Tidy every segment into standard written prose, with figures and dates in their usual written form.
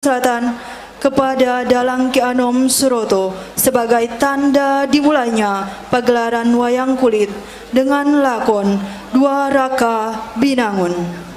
Selatan kepada Dalang Ki Anom Suroto sebagai tanda dimulainya pagelaran wayang kulit dengan lakon Dua Raka Binangun.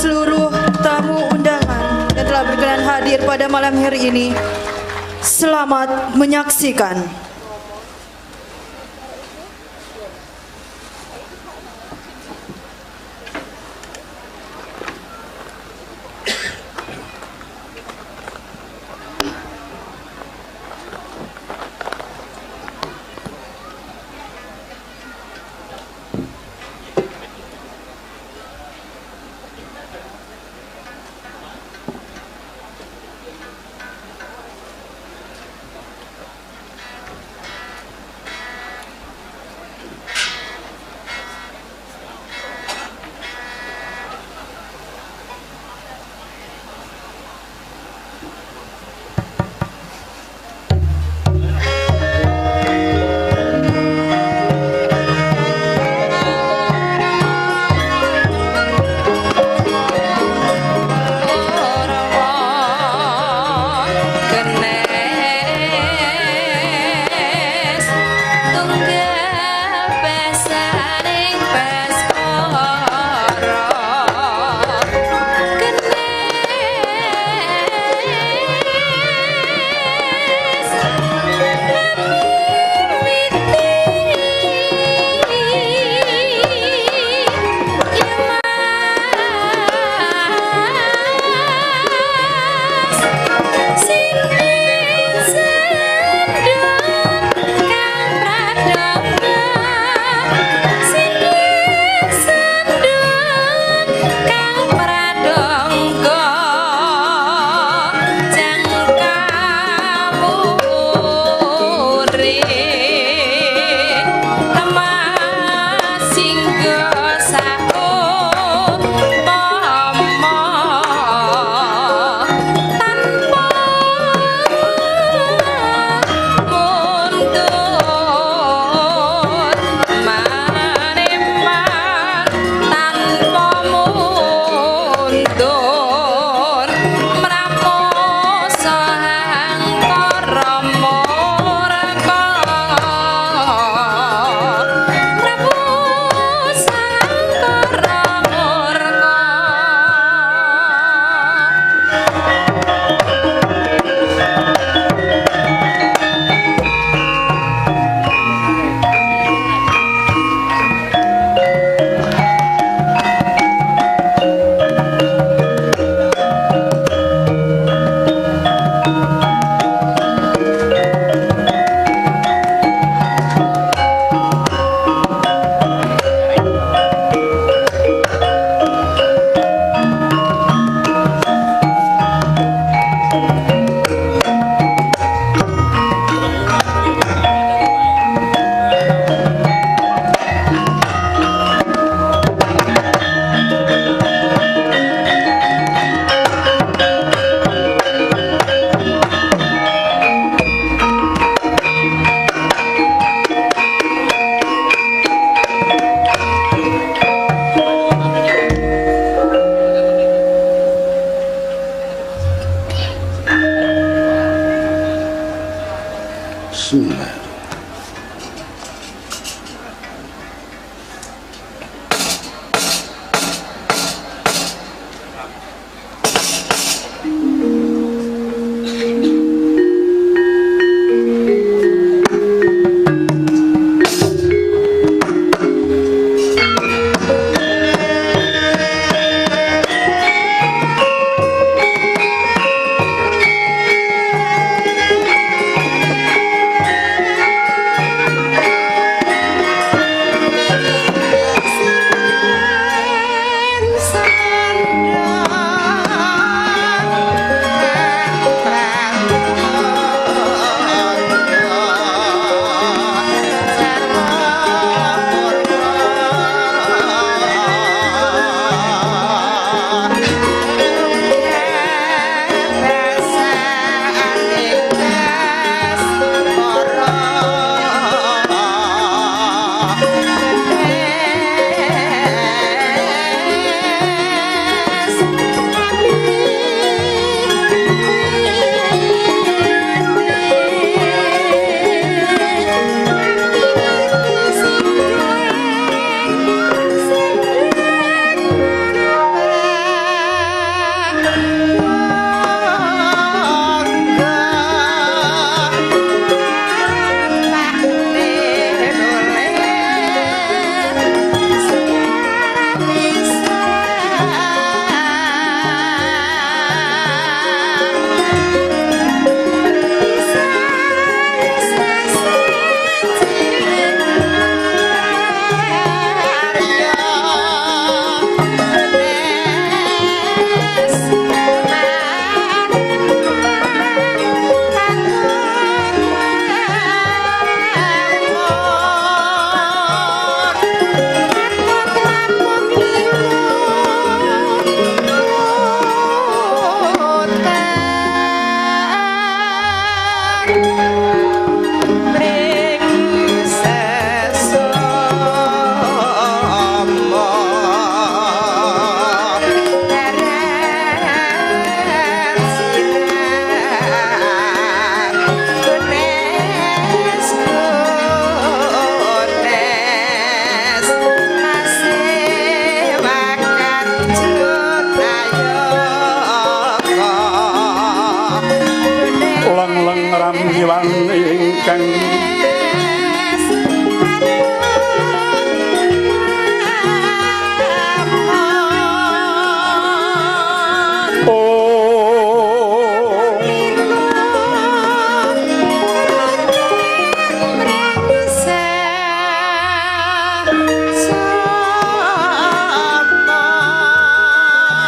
Seluruh tamu undangan yang telah berkenan hadir pada malam hari ini, selamat menyaksikan.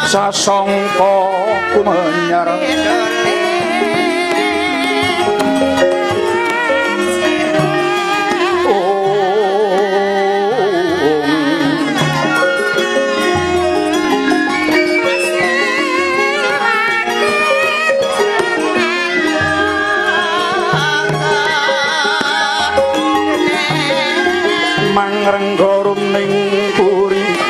sasangka kumenyar mangrenggorum ning puri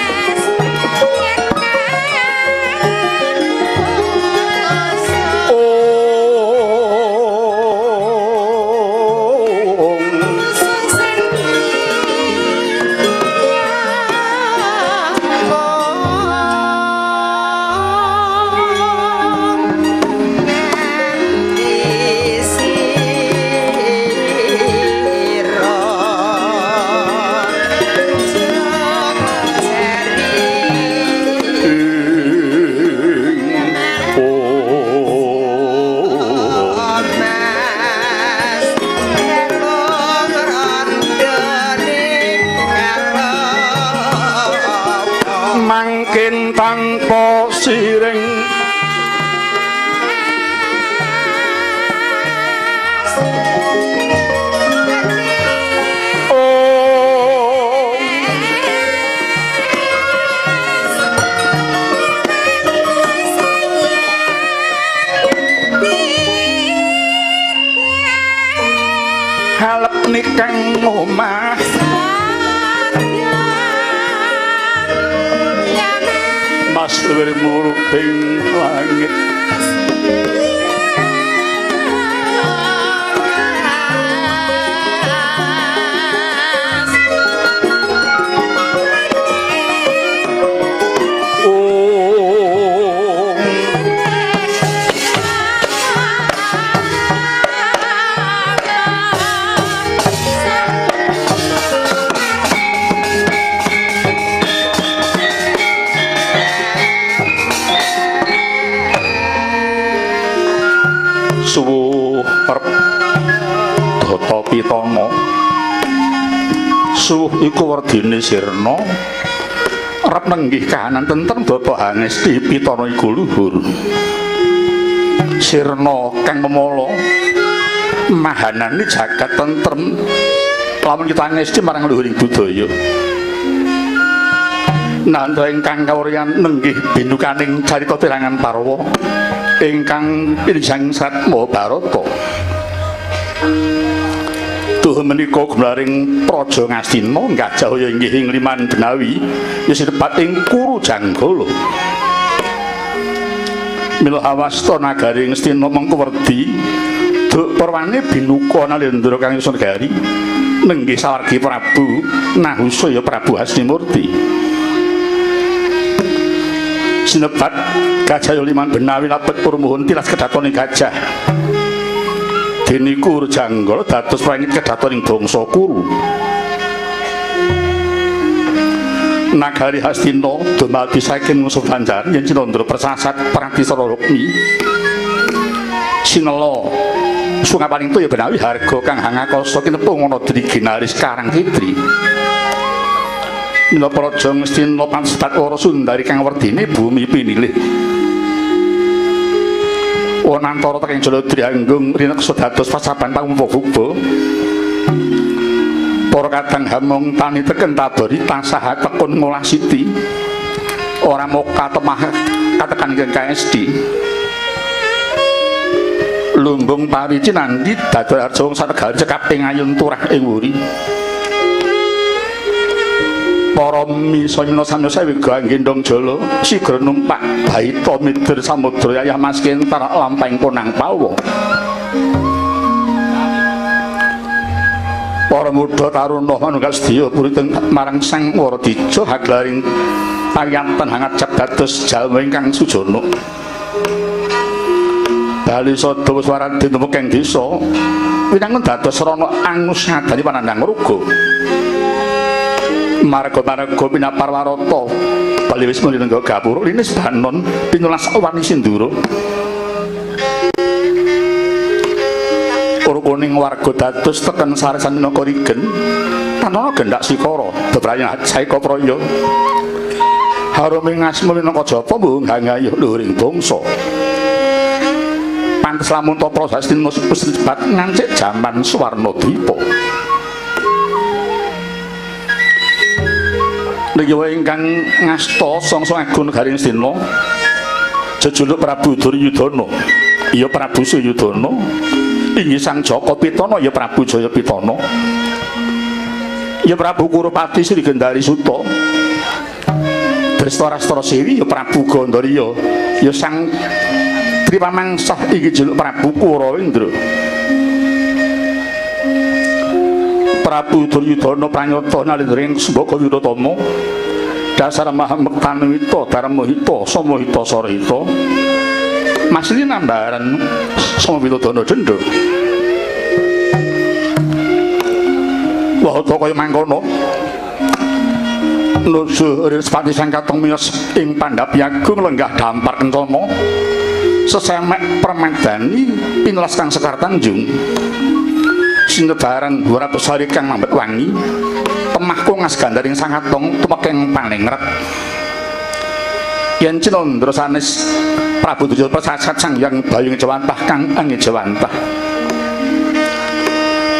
mangkin tanpa siring halep nikang omah mas luwih muruping langit suwuh arep Data Pitana suwuh iku werdine Sirna arep nenggih kahanan tentrem Bapak Hangesti Pitana iku luhur Sirna kang memala mahanane jagat tentrem lamun kita ngesti marang luhuring budaya nanda ingkang kawuryan nenggih binukaning carita pirangan parwa ingkang pinjang Serat Mahabharata tuh menika gemlaring Praja Ngastina nggajah inggih ing Liman Benawi yasinebat ing Kuru Janggala mila hawasta nagari Ngastina mengko werdi duk perwane binuka Nalendra kang iso negari nenggih sawargi Prabu Nahusaya Prabu Hastimurti sinebat Gajah Liman Benawi lapet purmuhun tilas kedatoning gajah dene Kuru Janggala dados pranget kedatoning bangsa Kuru nagari Hastina dumadi saking musuh Banjar yen Cinandra persasat Pratisara Rukmi sinela sungapaning toya Benawi harga kang hangakasa kinepung ana Driginaris Karang Fitri mila Praja Ngastina pansebat ora Sundari kang werdine bumi pinilih Wanantara teking Jaladri Anggung rineksa dados pasaban pangumpa-umpa para kadang hamong tani teken tabari tansah tekun ngolah siti ora moka temah katekan ingkang KSD lumbung parici nandi dados harja wong sanegari cekap ing ayun turah ing wuri para misana samya wiga gendong jala sigra numpak baita mider samudra yayah mas kentar lampahing ponang pawa para muda taruna manunggal sedya puriteng marang Sang Waradija haglaring payanten hangat cap dados jalma ingkang sujana bali sada swaran dinemu keng desa winangun dados srana angus ngadani panandhang ruga marga-marga pinaparwarata bali wis mulya gapura linis banon pinulas wani sindura rukuning warga dados teken saresan minangka rigen tanana gendak sikara bebrayan saika praya Haruming asma minangka japa mbuh gangayuh luhuring bangsa. Pantes lamun to proses tinus sebat ngancik jaman Swarnadipa. Niki wae ingkang ngasta Sangsa Agung Negaring Astina jejuluk Prabu Duryudana. Ya Prabu Suyudana. Inggih Sang Jaka Pitana ya Prabu Jayapitana. Ya Prabu Kurupati Sri Gendari Suta. Drestarastra Sewi ya Prabu Gandharya. Ya Sang Tripamangsah iki jejuluk Prabu Kurawendra. Prabu Duryudana pranyata nalindring Sembaka Wiratama dasar Mahamektanwita Darmahita Samahita Sarahita masih nambaran Samawitadana Dendra. Wahata kaya mangkono nuju Respati Sang Katong miyos ing Pandhapi Agung lenggah dampar kencana sesemek permadani pinelas kang Sekar Tanjung sinebaran 200 hari kang mambet wangi temahku ngas gandaring Sang Katong tumekeng panlengret yen Cinandra sanes Prabu Duryudana Prasasat Sang Hyang Bayung Jawantah kang angge Jawantah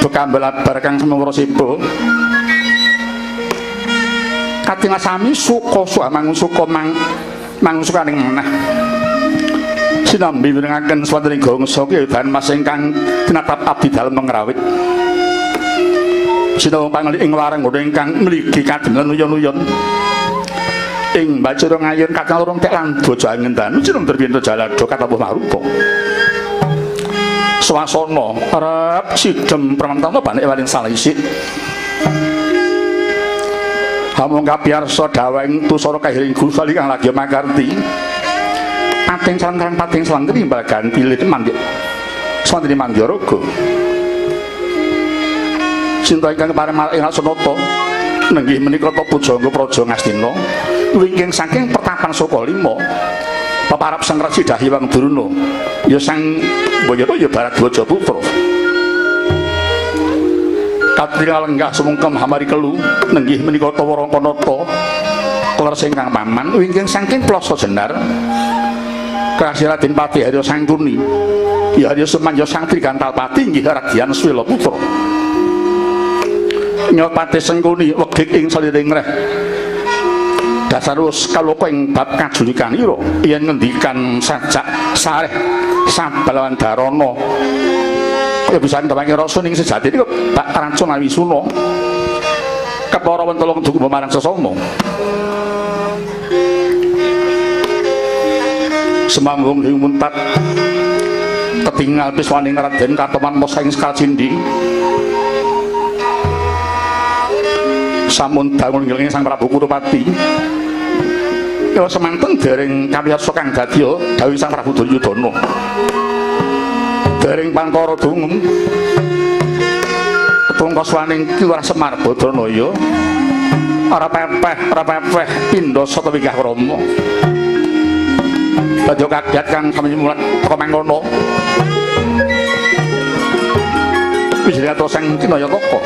bekambel abar kang semawara siba katingal sami suka mangusuka mangusukaning menah sinambi mirengaken swantening gongsa kedahan mas ingkang tinatap abdi dalem ngrawit sinau pangali ing wareng ngono ingkang mligi kadengan uyon-uyon ing bacira ngayun kakang lorong tek lan bojo angendan cinung derwinto jalado katapuh marupa swasana arep sidhem pramantana banek waling salisik hamung kapiyarsa daweng tusara kahiring Gusali kang lagi makarti pating santrang pating slangkri bagan pilih mandi swantri Mandyaraga sinta ingkang paremal ing Sunata nenggih menika ta pujangga praja Ngastina wingking saking pertapan Sokalima peparap Sang Resi Dahyang Durna ya Sang Bayata ya Baradwaja putra katingal lenggah sumungkem hamari kelu nenggih menika ta Warangkanata kelar singkang paman wingking saking Plasa Jenar Kasih Raden Pati Harya Sangkuni ya Harya Sumanja Sang Trigantalpati inggih Radyan Swela putra Nyopati Sengkuni wegik ing saliring reh dasar wis kaloka ing bab kajulikanira yen ngendikan sajak sareh sabalawan darana ya bisa ngewangi rasa ning sejati niku Pak Rancun Awisuna kepara wentolong duku marang sesama semambung ing muntat ketingal piswaning Raden Katoman Mosa ing Sekacindi samun dangun ngiling Sang Prabu Kurupati kala semanten dereng kawiyarsa kang dadya dawuh Sang Prabu Duryudana dereng pantara dungem ketungkaswaning Kiwar Semar Badranaya ora pepeh pindha sata wingkah krama badhe kagiat kang samimulat teka mangkono wijriyata Sang Cinayataka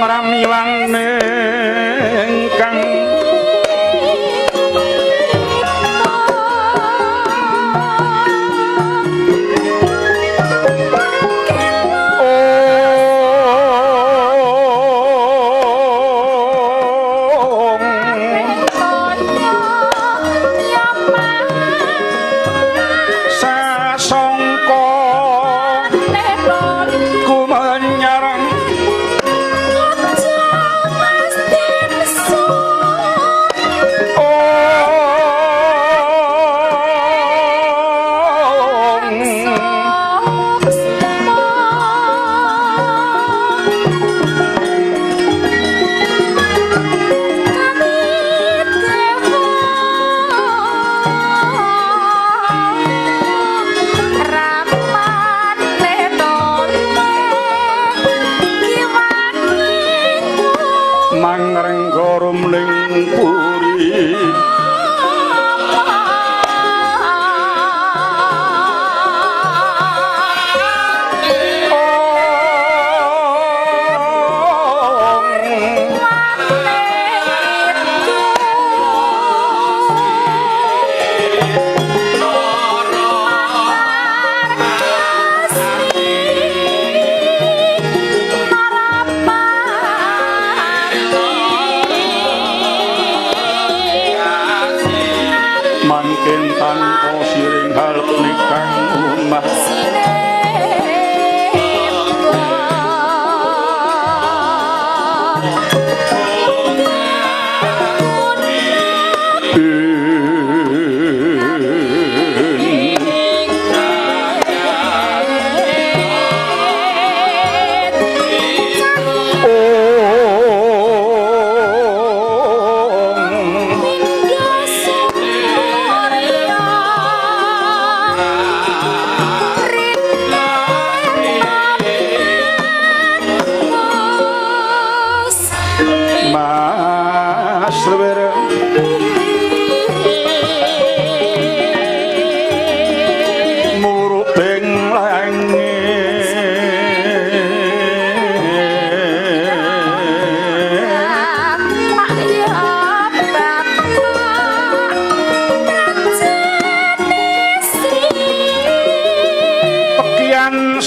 ramiwang ingkang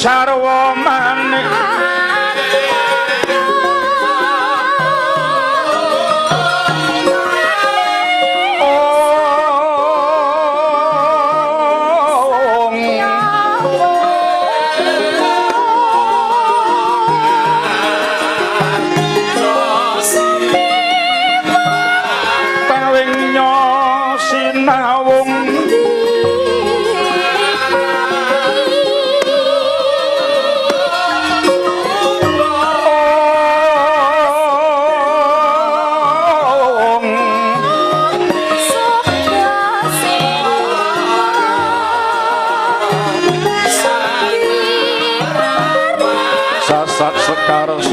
sarwa manik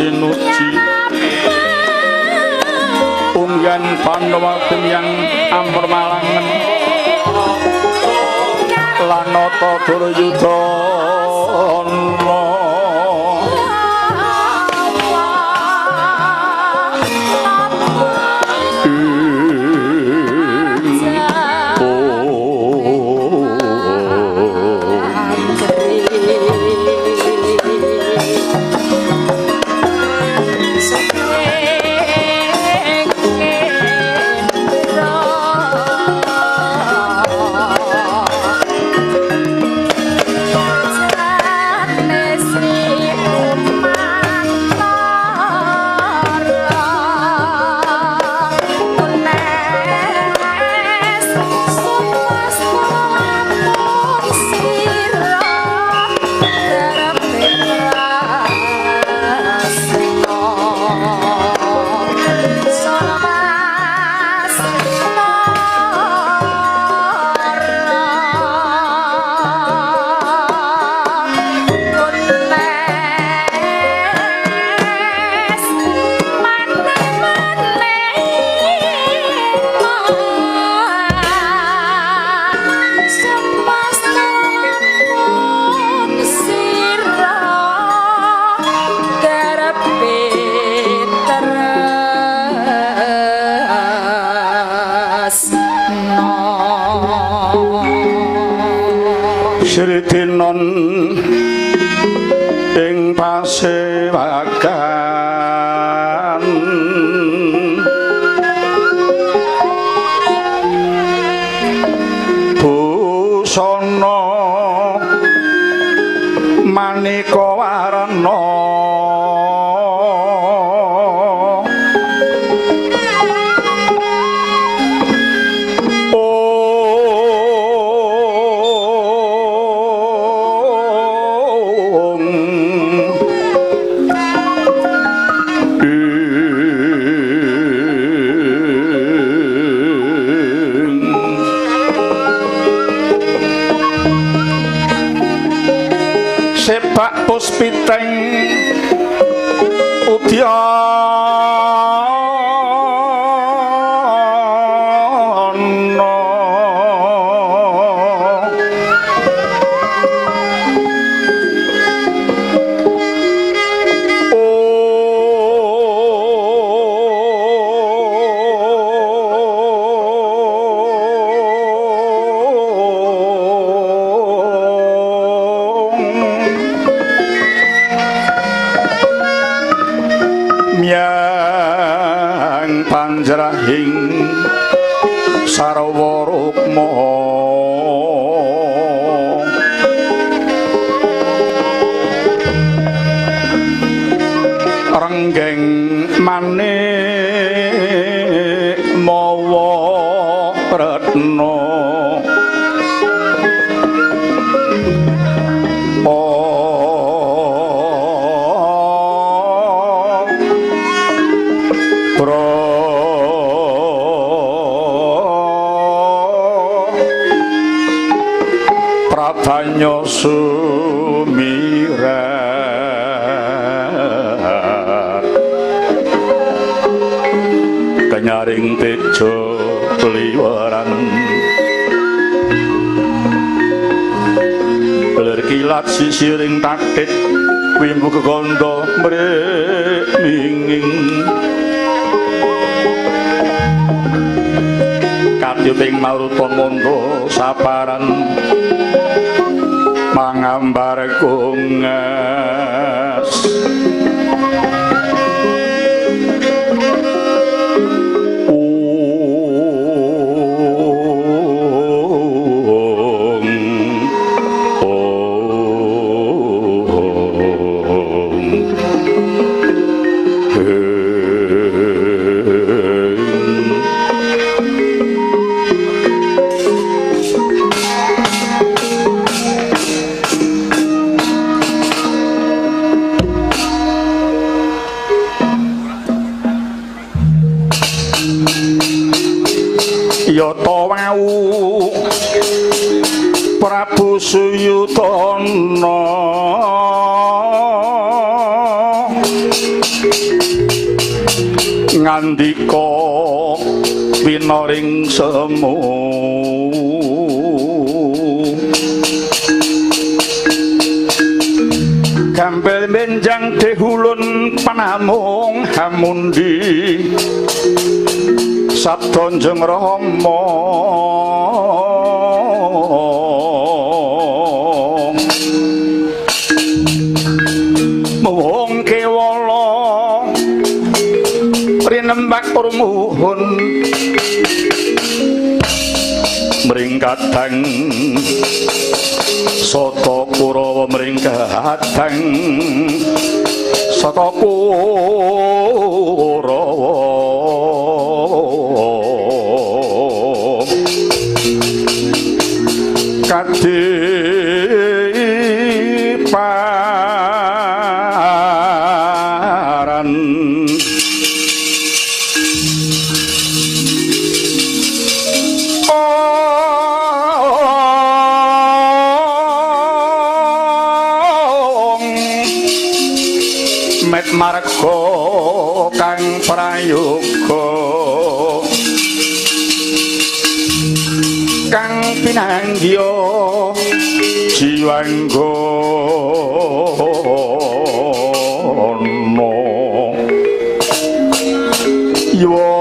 sinuci unggan Pandhawa yang Amper Malangen lanata Duryudana Sritinon ing pasewakan busana maneka warna sepak puspiteng udyana yang panjrahing sarwa rukma renggeng manik mawa retna Prabanya sumirat kenyaring tejo liwaran ler kilat sisiring takit wimbu kegondo mringing katyuting maruton mondo saparan mangambar kungas yata wau Prabu Suyudana ngandika winaring semu gampil benjang dehulun panamung hamundi Sabtonjeng Rama muhung kewala rinembak urmuhun mringkatang Sata Kurawa mringkatang Sata Kurawa kadiparan met marga kang prayoga kang pinanggya jiwanggana yuwa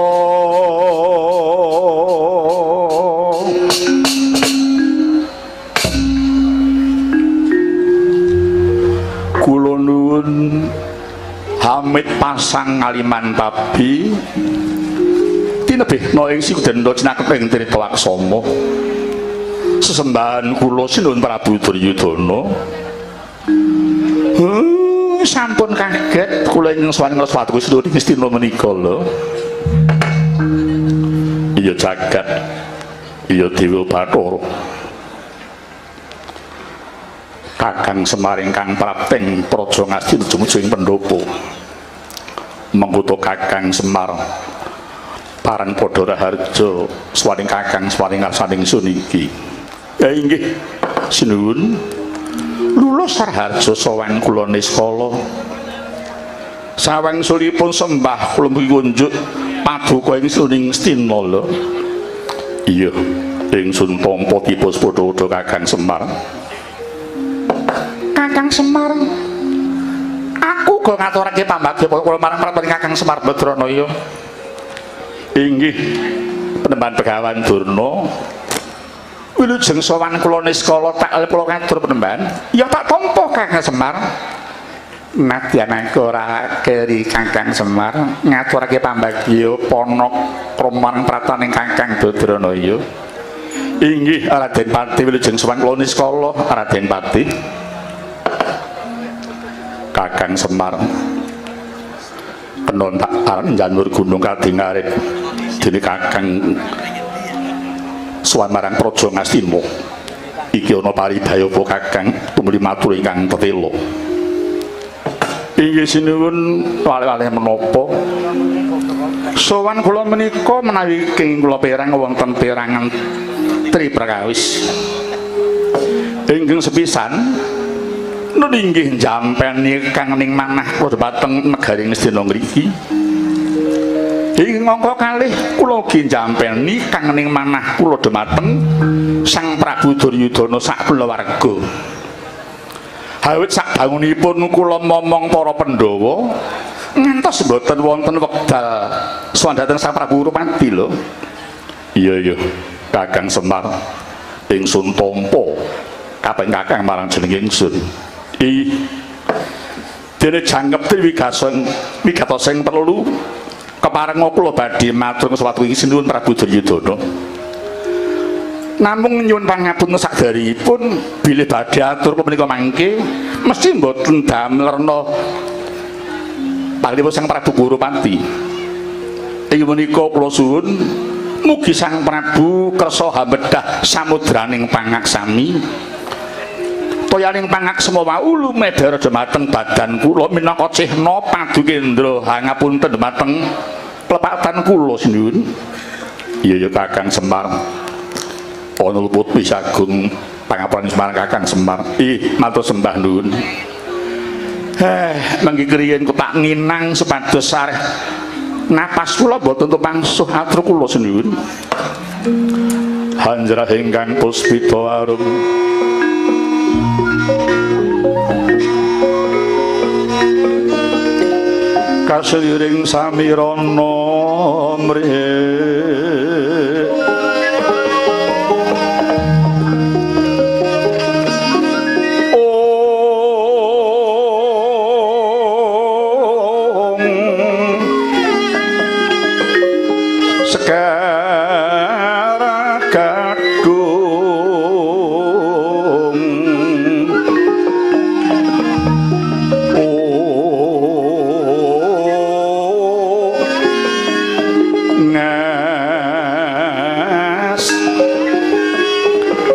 sinuwun Hamid pasang ngaliman babi tinebihna ing sikdenda cinakeping trita laksana sesembahan kula sinuwun Prabu Duryudana. Sampun kaget kula ing sowan ngraswati Gusti Ngastina menika lho. Iya jagat iya Dewa Bathara Kakang Semar ingkang prapting praja Ngastina jumujuing pendopo mengkuto Kakang Semar parang padha raharja swaning Kakang swaning ngarsaning sun iki. Ya inggih sinuwun lulus raharja sowan kula niskala sawangsulipun sembah kula ngunjuk paduka ing suning Ngastina lho. Iya ingsun tampa tipus padha Kakang Semar. Kakang Semar aku go ngaturake pambagya kula marang pratani Kakang Semar Badranaya. Inggih Penemban Begawan Durna wilujeng sowan kula niskala tak kula ngatur Penemban ya tak tampa Kakang Semar. Nadyan aku ora keri Kakang Semar ngaturake pambagya ponok marang pratani Kakang Badranaya. Inggih Raden Pati wilujeng sowan kula niskala Raden Pati. Kakang Semar penon tak aran janur gunung kadingarit dene Kakang sowan marang praja Ngastina iki ana paridaya apa Kakang tumuli matur ingkang tetela. Inggih sinuwun wali-wali menapa sowan kula menika menawi king kula perang wonten perangan tri prakawis ingkang sepisan nun inggih jampen kang ning manah kula dhateng negari Ngastina ngriki. Ing mangka kalih kula ugi jampeni kang ning manah kula dhumateng Sang Prabu Duryudana sak kulawarga. Awit sak bangunipun kula momong para Pandhawa ngantos mboten wonten wekdal sowan dhateng Sang Prabu Rupati lho. Iya Kakang Semar ingsun tampa kaping Kakang marang jeneng ingsun. Dene jangkep wigatos sing perlu kepareng kula badhe matur suwatu ing sinuwun Prabu Duryudana. Namung nyuwun pangapunten sakderipun bilih badhe atur menika mangke mesti mboten damelerna panglipun Sang Prabu Gurupati. Ing menika kula suwun mugi Sang Prabu kersa hambedah samudraning pangaksami toyaning pangaksama wau lumedhar dhumateng badan kula minangka cihna padukendra hangapunten dhumateng plepatan kula sinuwun. Iya Kakang Semar ana luput pisagung pangapuran Semar Kakang Semar. Matur sembah nuwun. Mangke kriyen kok tak nginang supados sareh napas kula boten tumangsuh atur kula sinuwun. Hanjrah ingkang puspita arum kaseliring samirana mrih sekara kadung ngas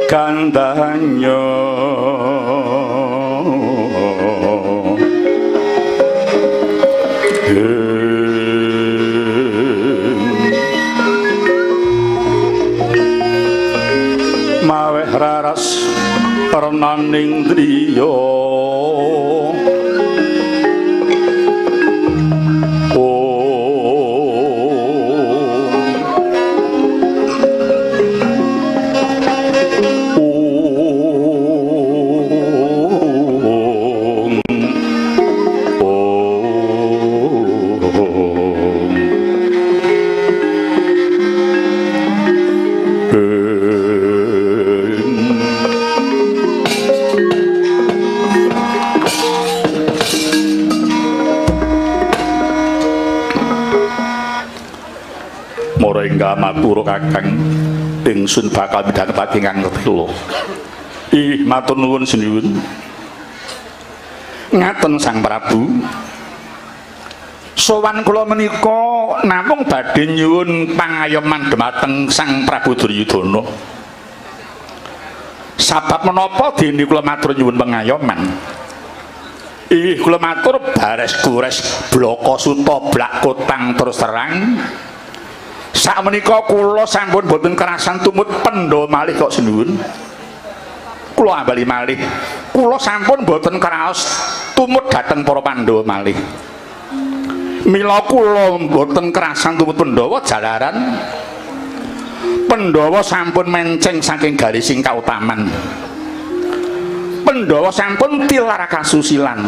kandhanya maweh raras renaning driya enggal matur Kakang ingsun bakal midhangetake ingkang telu. Ih matur nuwun sinuwun. Ngaten Sang Prabu. Sowan kula menika namung badhe nyuwun pangayoman dhumateng Sang Prabu Duryudana. Sabab menapa dene kula matur nyuwun pangayoman? Kula matur bares gures blaka suta blak kotang terus terang. Sakmenika kula sampun boten kerasan tumut pendha malih kok sinuwun. Kula ambali malih. Kula sampun boten kraos tumut dhateng para Pandhawa malih. Mila kula boten kerasan tumut Pandhawa jalaran Pandhawa sampun menceng saking garising kautaman. Pandhawa sampun tilar kasusilan.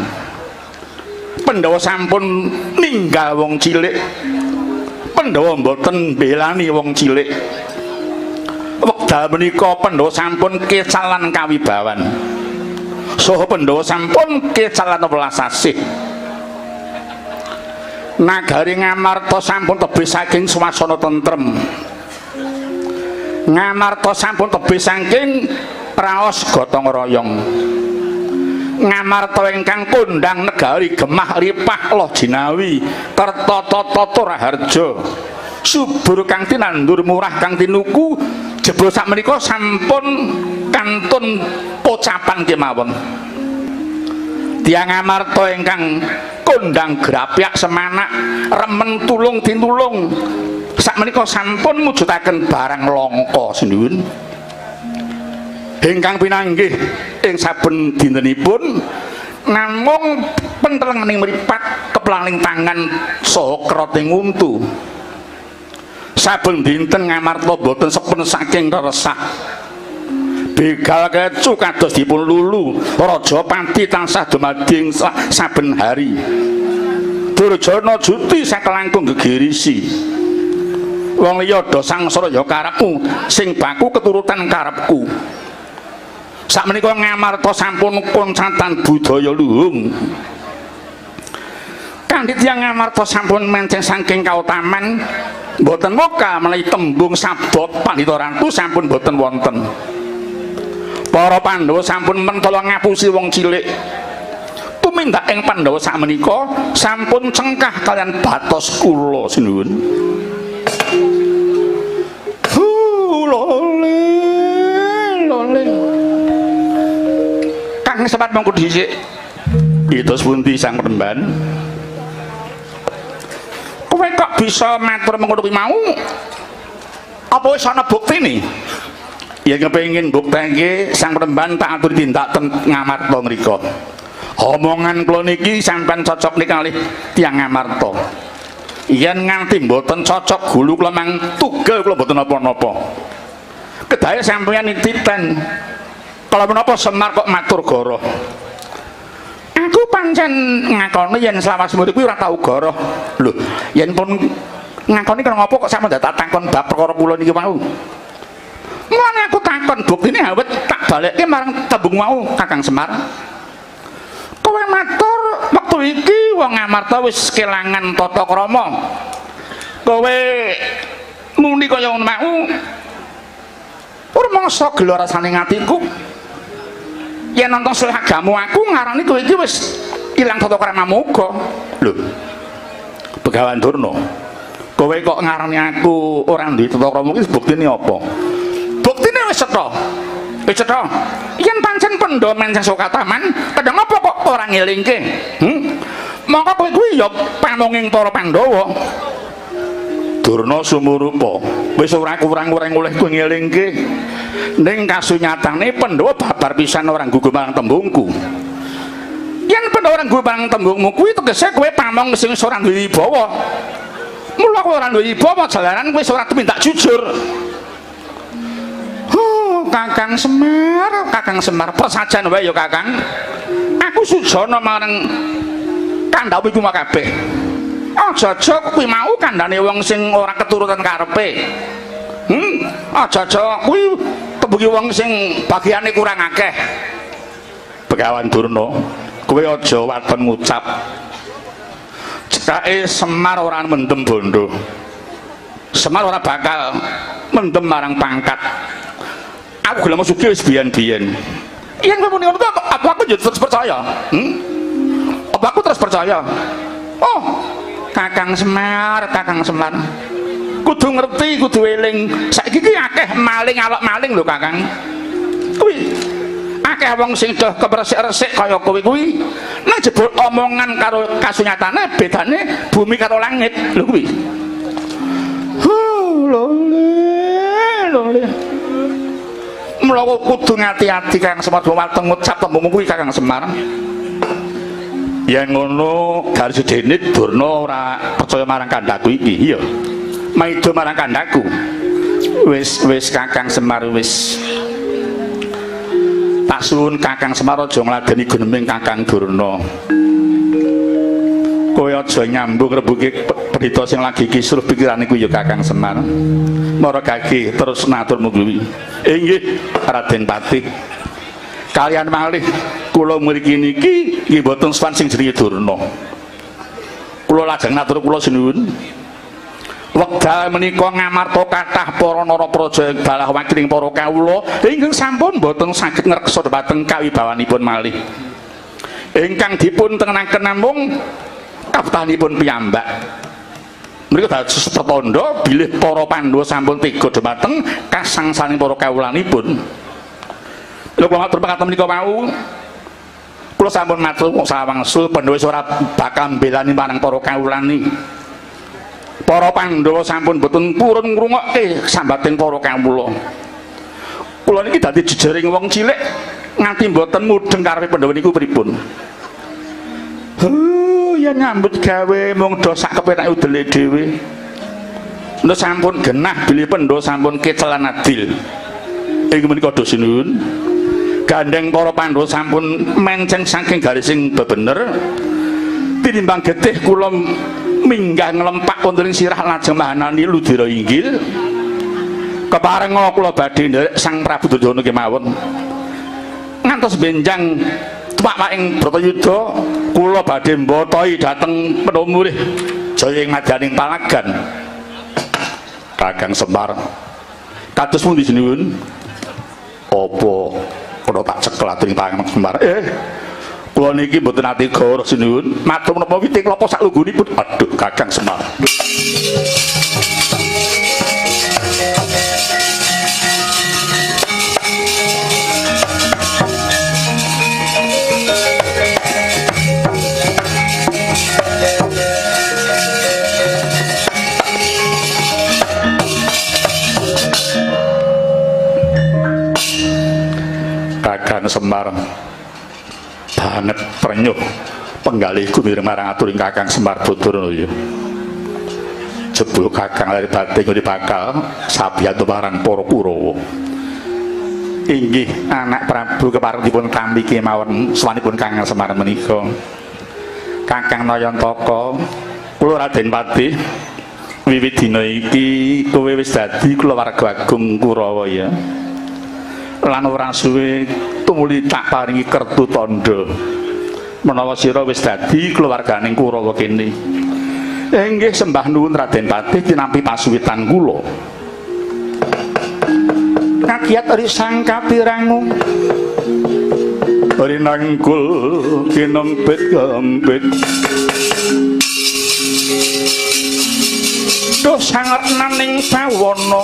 Pandhawa sampun ninggal wong cilik. Pandhawa mboten belani wong cilik. Wekdal menika Pandhawa sampun kecalan kawibawan. Saha Pandhawa sampun kecalan welas asih. Nagari Ngamarta sampun tebih saking swasana tentrem. Ngamarta sampun tebih saking raos gotong royong. Ngamarta ingkang kondang negari gemah ripah loh jinawi tertata-tata raharja subur kang tinandur murah kang tinuku jebul sakmenika sampun kantun pocapan kemawon. Tiyang Ngamarta ingkang kondang grapyak semanak remen tulung tinulung sakmenika sampun mujudaken barang langka sinuwun. Ingkang pinanggih ing saben dintenipun namung pentelenganing mripat keplaning tangan saha krating untu. Saben dinten Ngamarta boten sepen saking resah. Begal kecu kados dipun lulu raja pati tansah dumadi saben hari. Durjana juti sakelangkung gegirisi. Wong liya do sangsara ya karepmu sing baku keturutan karepku. Sakmenika Ngamarta sampun koncatan budaya luhung. Kanthi tiyang Ngamarta sampun menceng saking kautaman boten moka menawi tembung sabot Pandhita Ratu sampun boten wonten. Para Pandhawa sampun mentala ngapusi wong cilik. Tumindak ing Pandhawa sakmenika sampun cengkah kalian batos kula sinuwun. Lole. Kang sempat mongko dhisik. Itos pundi Sang Penemban? Kowe kok bisa matur mengkono kuwi mau? Apa wis ana buktine? Ya kepengin buktake Sang Penemban tak atur tindak ten Ngamarta mriku. Omongan kula niki sampean cocok nih kalih tiyang Ngamarta. Yen nganti mboten cocok gulu kula mang tugel kula mboten napa-napa. Kedahe sampeyan titen. Kalau menapa Semar kok matur goroh. Aku pancen ngakoni yen selawas murid kuwi ora tau goroh. Lho, yen pun ngakoni karo ngopo kok sampeyan tak takon bab perkara kula niki mau. Mulane aku takon buktine awet tak balekke marang tembung mau Kakang Semar. Kowe matur wektu iki wong Ngamarta wis kelangan tata krama. Kowe muni kaya ngono mau. Rumangsa gelo rasane ngatiku. Yen nonton selagamu aku ngarani kowe iki wis ilang tata krama muga. Lho. Begawan Durna. Kowe kok ngarani aku ora duwe tata krama iki buktine apa? Buktine wis cetha. Wis cetha. Yen pancen Pandhawa menceng Sukataman, kadang apa kok ora ngelingke? Mongko kowe kuwi ya pamonging para Pandhawa. Durna sumurupa wis ora kurang-kurang oleh kowe ngelingke. Ning kasunyatane Pandhawa babar pisan ora nggugu marang tembungku. Yen Pandhawa ora nggugu marang tembungmu kuwi tegese kowe pamong sing ora duwe wibawa. Mula kowe ora duwe wibawa jalaran kowe ora tumindak jujur. Kakang Semar persajan wae ya Kakang. Aku sujana marang kandhamu iku kabeh. Aja-aja kuwi mau kandhane wong sing ora keturutan karepe. Aja-aja kuwi tembunge wong sing bagiane kurang akeh. Begawan Durna, kowe aja waton ngucap. Cekake Semar ora mendem bondo. Semar ora bakal mendem marang pangkat. Aku gelem sugih wis biyen-biyen. Yen kowe muni ngono apa aku yo terus percaya? Apa aku terus percaya? Oh, Kakang Semar, Kakang Semar. Kudu ngerti, kudu eling. Saiki iki akeh maling alok maling lho, Kakang. Kuwi akeh wong sing doh keresik-resik kaya kowe kuwi. Nek jebul omongan karo kasunyatane bedane bumi karo langit lho kuwi. Lole. Mula kudu ngati-ati Kakang Semar wateng ngucap tembung kuwi Kakang Semar. Yang ngono garis denit Durna ora percaya marang kandhaku iki. Iya. Maido marang kandhaku. Wis Kakang Semar wis. Tak suwun Kakang Semar aja ngladeni guneming Kakang Durna. Kowe aja nyambung rebuke berita sing lagi kisruh pikiran iku ya Kakang Semar. Mara gagih terus natur mungguwi. Inggih Raden Patih. Kalian malih kula mriki niki nggih boten sowan sing jenenge Durna. Kula lajeng natur kula sinuwun. Wekdal menika ngamarta kathah para narapraja balah wakiling para kawula ingkang sampun boten saged ngreksa dhateng kawibawanipun malih. Ingkang dipun tengenaken namung kapitahanipun piyambak. Mereka dados pertanda bilih para Pandhawa sampun tega dhumateng kasangsaning para kawulanipun. Lha kula matur pangkat menika wau kula sampun matur sawangsul Pandhawa ora bakal mbelani marang para kawulani. Para Pandhawa sampun boten purun ngrungokke sambating para kawula. Kula niki dadi jejering wong cilik nganti boten mudeng karepe Pandhawa niku pripun. Ya nyambut gawe mung do sak kepenak udele dhewe. Nek sampun genah bilih Pandhawa sampun kecelan adil. Inggih menika do sinuwun. Gandeng para Pandhawa sampun menceng saking garising bebener. Tinimbang getih kula minggah nglempak wonten ing sirah lajeng mahanani ludira inggil. Keparenga kula badhe nderek Sang Prabu Duryudana kemawon. Ngantos benjang tuwak-waking Bratayuda kula badhe mbotohi dhateng Pendhawa Jaya ing madyaning palagan. Kakang Semar. Kados pundi sinuwun? Apa kula tak cekel aturing Kakang Semar? Kula niki mboten ati gawra sinuwun. Matur menapa witi klapa sak lunggunipun. Aduh Kakang Semar. Kakang Semar banget prenyuh penggalihku mireng marang aturing Kakang Semar Badaraya. Jebul Kakang lari bating bakal sabiyantu marang para Kurawa. Inggih anak Prabu keparengipun tampi kemawon sawanipun Kakang Semar menika. Kakang Nayantaka, kula Raden Patih wiwit dina iki kowe wis dadi kulawarga agung Kurawa ya. Lan ora suwe tumuli tak paringi kertu tandha menawa sira wis dadi keluarganing Kurawa kene. Inggih sembah nuwun Raden Patih tinampi pasuwitan kula. Kagiat risang kapirangu rinangkul kinempit-kempit duh sanget naning pawana.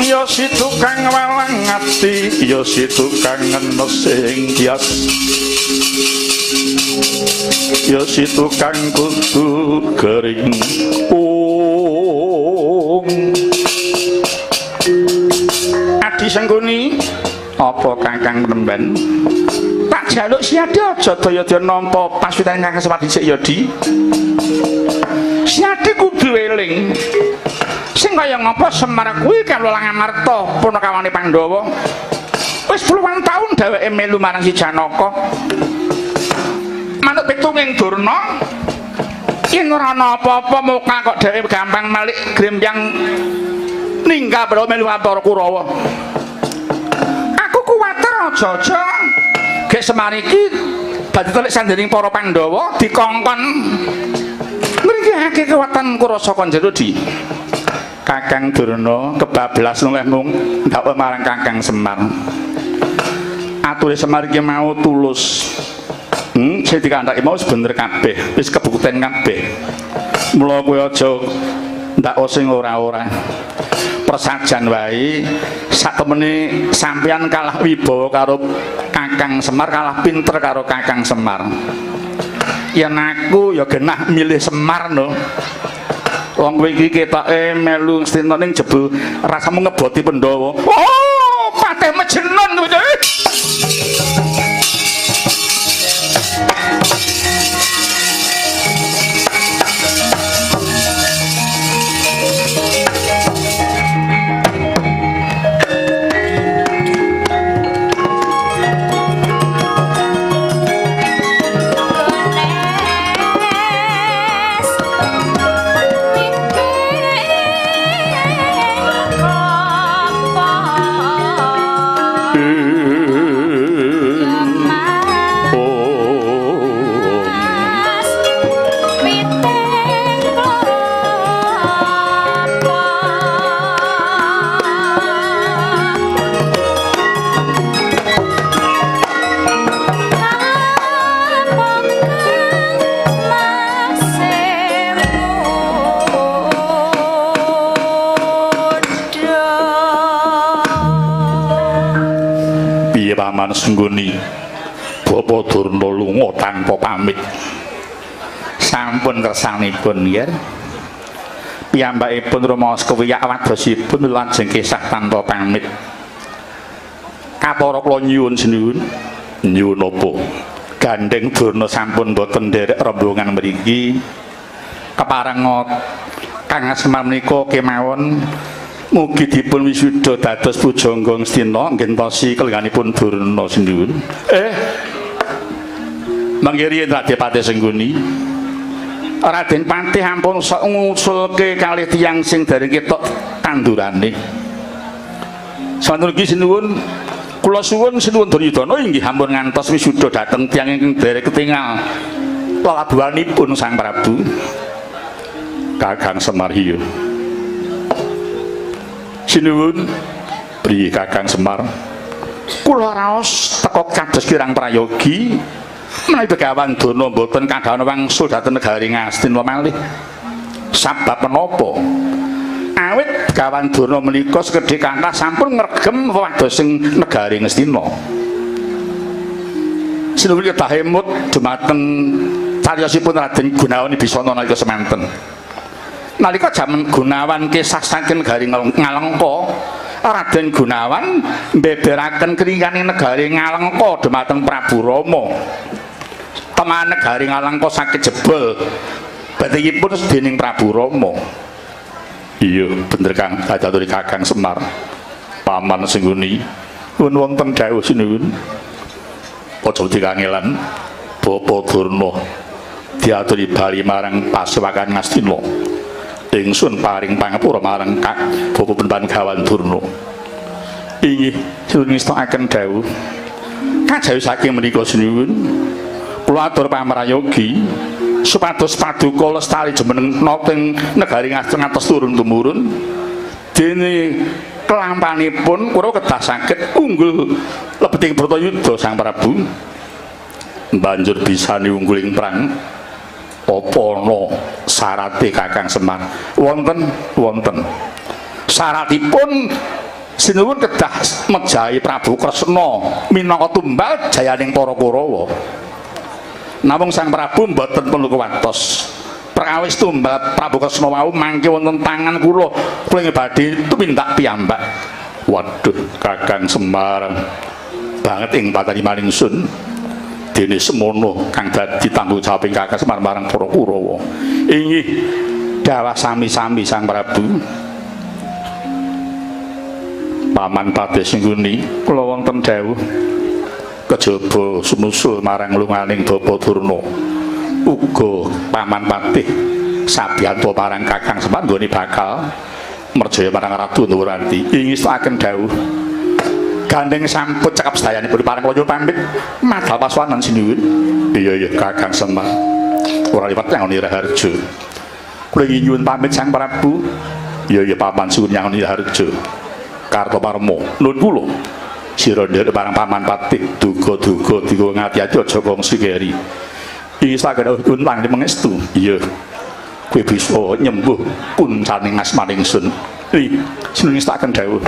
Ya si tukang walang ati, ya si tukang nesing kias, ya si tukang kudu kering. Adi Sengguni, apa Kakang Penemban? Tak jaluk siada aja daya-daya nampa pasuwitan Kakang Semar dhisik ya Di. Siade kudu eling. Sing kaya ngapa Semar kuwi kalau Ngamarta punakawane Pandhawa. Wis puluhan taun dheweke melu marang si Janaka. Manut pitunging Durna, yen ora ana apa-apa muka kok dheweke gampang malik grembyang ninggal Pandhawa melu para Kurawa. Aku kuwatir aja-aja gek Semar iki badhe telik sandering para Pandhawa dikongkon nggih kekuatan kurasa kanjero di Kakang Durna kebablas noleh mung ndakwa marang Kakang Semar. Ature Semar iki mau tulus. Sing dikandhaki mau bener kabeh, wis kebukten kabeh. Mula kowe aja ndakwa sing ora-ora. Persajan wae sak temene sampeyan kalah wibawa karo Kakang Semar, kalah pinter karo Kakang Semar. Yen aku ya genah milih Semar no. Wong kowe iki ketoke melu Astina ning jebul rasamu ngeboti Pandhawa. Oh, pateh mejenon kowe. Paman Sengguni Bapak Durna lunga tanpa pamit. Sampun kersanipun nggih. Piyambakipun rumaos kewiyak wadosipun lajeng kisah tanpa pamit. Kapara kula nyuwun sinuwun. Nyuwun apa? Gandeng Durna sampun boten nderek rombongan mriki. Keparenga Kang Semar menika kemawon mugi dipun wisuda dados pujangga Astina ngentosi kelenganipun Durna sinuwun. Mangke riyen Radipati Sengguni. Raden Patih ampun ngusulke kalih tiyang sing dereng ketok tandurane. Sampun ugi sinuwun kula suwun sinuwun Duryudana inggih ampun ngantos wisuda dhateng tiyang ingkang dereng ketingal lelabuhanipun Sang Prabu. Kakang Semar hiyo. Sinuwun priye Kakang Semar? Kula raos teka kados kirang prayogi menawi Begawan Durna boten kadhana wangsul dhateng negari Ngastina malih. Sabab menapa? Awit Begawan Durna menika sekedhik kathah sampun ngregem wadosing negari Ngastina. Sinuwun kedah emut dumateng cariyosipun Raden Gunawan Wibisana nalika semanten. Nalika jaman Gunawan kisah saking negari Ngalengka, Raden Gunawan mbeberaken kringaning negari Ngalengka dumateng Prabu Rama. Teman negari Ngalengka sakit jebol bathikipun dening Prabu Rama. Iya, bener Kang, aturi Kakang Semar. Paman Sengguni, nuwun wonten dawuh sinuwun. Aja dikangelan, Bapak Durna diaturi bali marang Pasewakan Ngastina. Ingsun paring pangapura marang Bapak Begawan Durna. Inggih sinuwun ngestakaken dawuh. Kajawi saking menika sinuwun kula atur pamrayogi supados paduka lestari jumeneng noteng negari Ngastina ngantos turun tumurun dene kelampanipun kula kedah saged unggul lebeting Bratayuda Sang Prabu banjur bisa niungguling perang. Apa ana syarate Kakang Semar? Wonten syaratipun sinuwun kedah mejahi Prabu Kresna minangka tumbal jayaning para Kurawa. Namung Sang Prabu mboten perlu kuwatos. Prakawis tumbal Prabu Kresna wau mangke wonten tangan kula badhe tumindak piyambak. Waduh, Kakang Semar banget ing patarimaning sun. Dene semono kang dadi tanggung jawabing Kakang Semar marang para Kurawa. Inggih dawuh sami-sami Sang Prabu. Paman Patih Sengguni, kula wonten dawuh kejaba sumusul marang lunganing Bapak Durna. Uga Paman Patih sabiyanto marang Kakang Semar nggone bakal merjaya marang Ratu Nuranti. Inggih stakaken dawuh. Gandeng sampun cekap sedayanipun parang kula pamit madhal paswanan sinuwun. Iya Kakang Semar. Ora liwat nang Raharja. kula nyuwun pamit Sang Prabu. Ya paman suwun nyangoni harjo. Kartoparma nuwun kula. Sira nderek parang paman patih duga-duga digo ngati-ati aja kongsi keri. Iki saged untang mengestu. Iya. Kowe bisa nyembuh puncaning asmaning sun. Li, sinun ngestaken dawuh.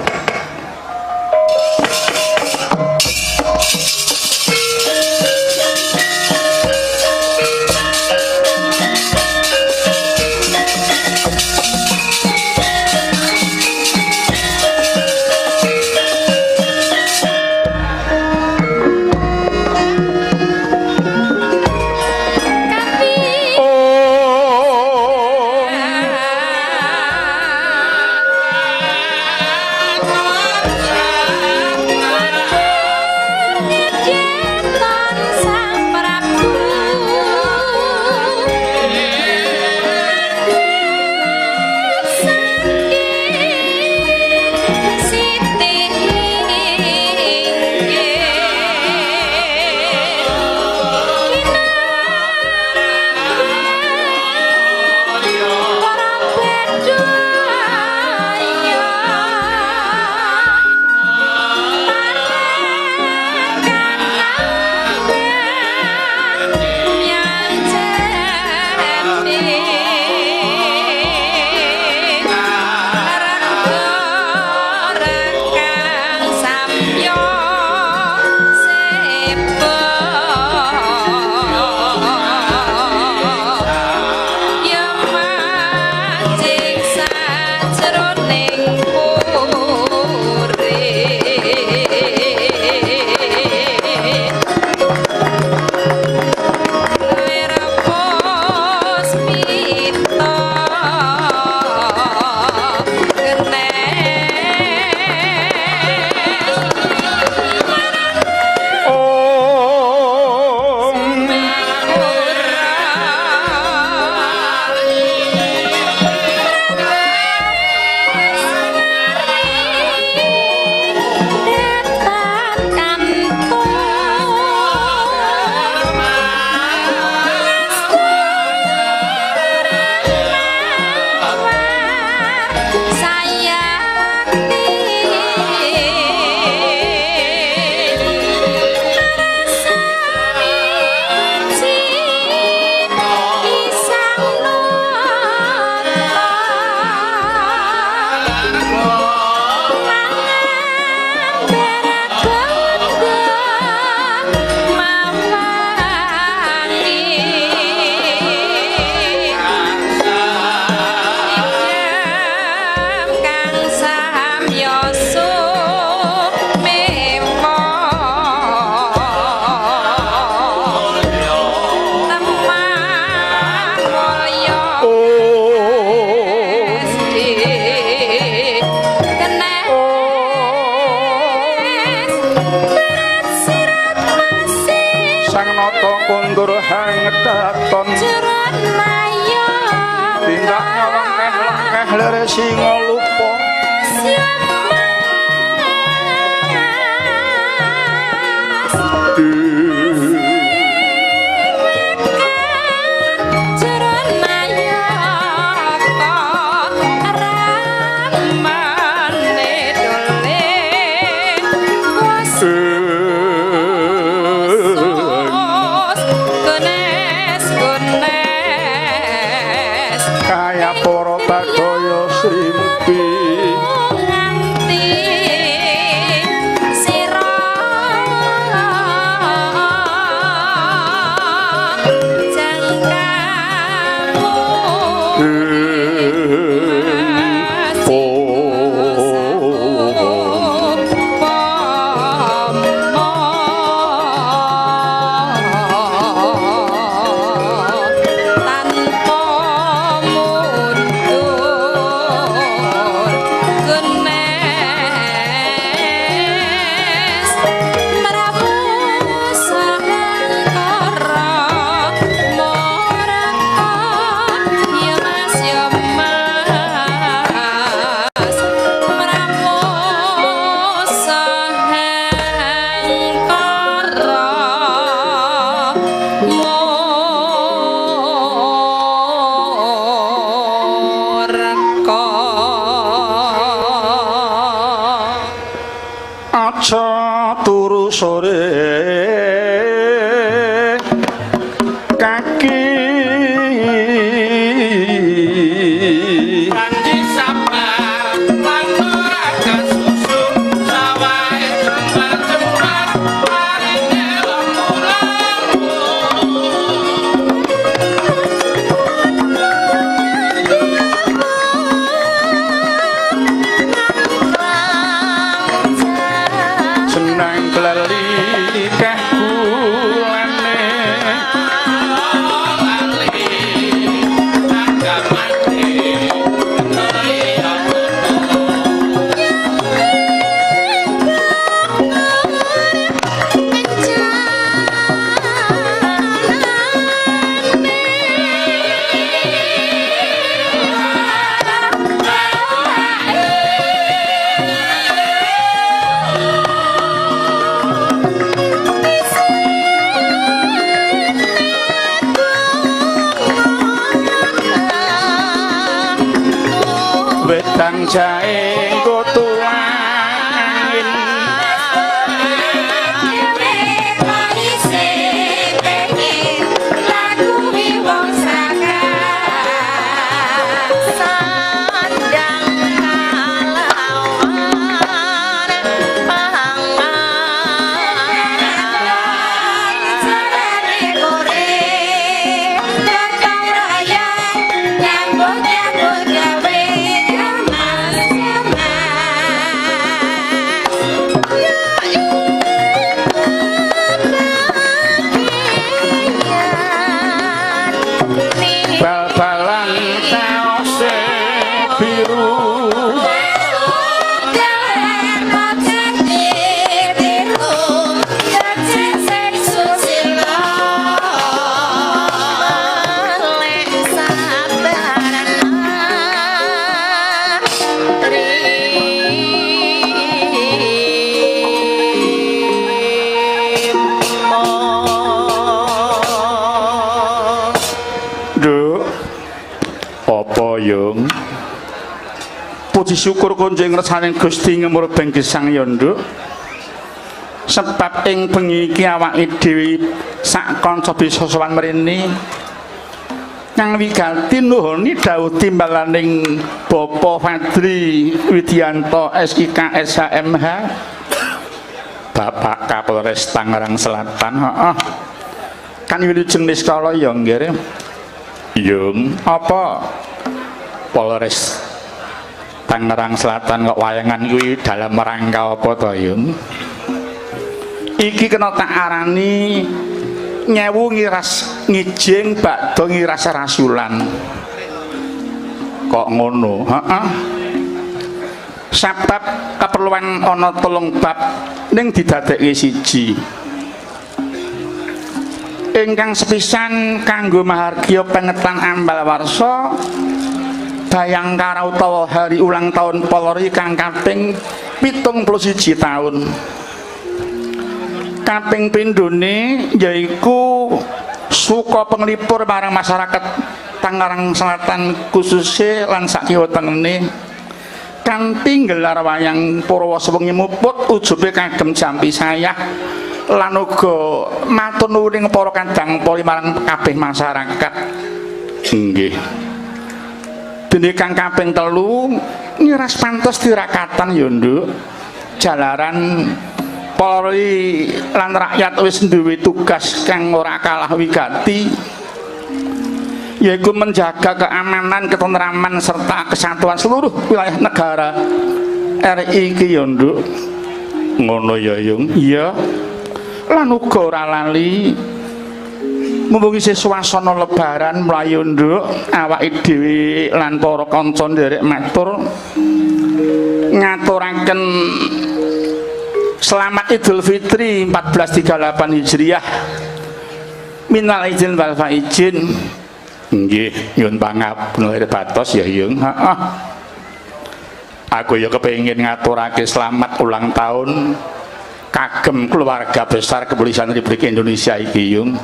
wedang jahe kutuangin bal-balan kaose biru apa yung puji syukur kunjung ngersaning Gusti ngemur beng gesang ya nduk sebab ing bengi iki awake dhewe sak kanca bisa sowan mrene nang wigati nuhuni dawuh timbalaning Bapak Fadri Widianto SIK SHMH Bapak Kapolres Tangerang Selatan heeh kan wilujeng niskala ya nggih yung apa Polres Tangerang Selatan kok wayangan kuwi dalam rangka apa to yung iki kena tak arani nyewu ngiras ngijing bakdo ngiras rasulan kok ngono heeh sebab keperluan ana 3 bab ning didadekke siji ingkang sepisan kanggo mahargya pengetan ambal warsa Bayangkara utawa hari ulang tahun Polri kang kaping 71 tahun kaping pindhone yaiku suka penglipur marang masyarakat Tangerang Selatan khususnya lan sakiwa tengene kanthi gelar wayang Purwoso wengi muput ujube kagem jampi sayah lan uga matur nuwun para kadang poli marang kabeh masyarakat nggih dene kang kaping 3 ngiras pantos tirakatan ya nduk jalaran Polri lan rakyat wis duwe tugas kang ora kalah wigati yaiku menjaga keamanan ketentraman serta kesatuan seluruh wilayah negara RI iki ya nduk ngono ya yung iya lan uga ora lali mumpung isih swasana lebaran mlayu nduk awake dhewe lan para kanca nderek matur ngaturaken selamat Idul Fitri 1438 Hijriah minal izin wal faizin nggih nyuwun pangapun lahir batos ya yung heeh aku ya kepengin ngaturake selamat ulang tahun kagem keluarga besar Kepolisian Republik Indonesia iki yung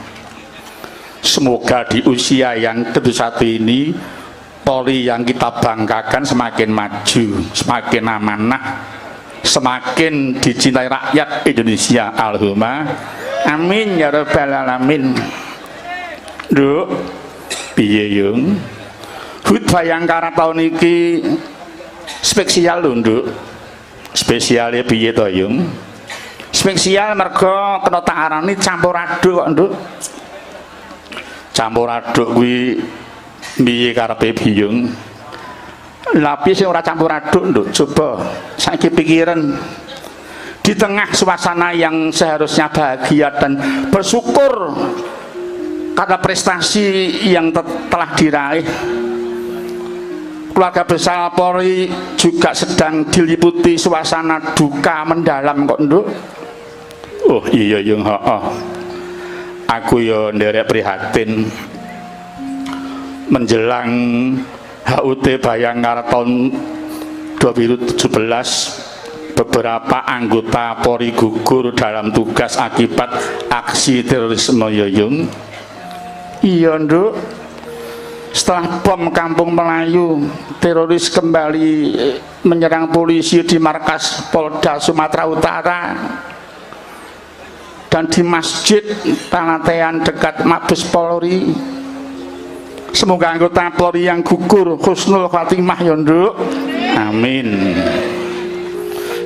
semoga di usia yang ke-1 ini Polri yang kita banggakan semakin maju semakin amanah semakin dicintai rakyat Indonesia Allahumma amin ya rabbal alamin nduk piye yung Hut Bayangkara tahun iki spesial lho nduk spesialnya piye to yung spesial mergo kena tak arani campur aduk kok nduk campur aduk kuwi piye karepe biyung lapi sing ora campur aduk nduk coba saiki pikiran di tengah suasana yang seharusnya bahagia dan bersyukur karena prestasi yang telah diraih keluarga besar Polri juga sedang diliputi suasana duka mendalam kok nduk oh iya yung heeh aku yo nderek prihatin menjelang HUT Bayangkara tahun 2017 beberapa anggota Polri gugur dalam tugas akibat aksi terorisme yoyung iya nduk Setelah bom Kampung Melayu, teroris kembali menyerang polisi di markas Polda Sumatera Utara dan di Masjid Panatean dekat Mabes Polri. Semoga anggota Polri yang gugur husnul khatimah ya nduk. Amin.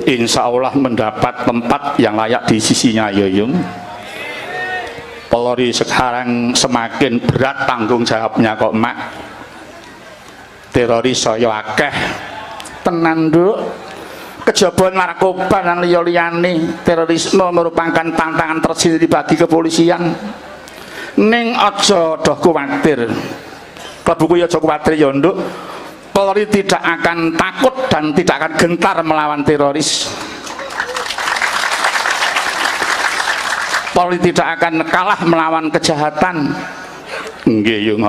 Insya Allah mendapat tempat yang layak di sisinya ya yung. Polri sekarang semakin berat tanggung jawabnya kok mak. Teroris saya akeh tenan nduk. Kejabaan narkoba dan liya-liyane, terorisme merupakan tantangan tersendiri bagi kepolisian. Ning aja doh kuwatir. Klebuku ya aja kuwatir ya nduk. Polri tidak akan takut dan tidak akan gentar melawan teroris. Polri tidak akan kalah melawan kejahatan. Nggih yung.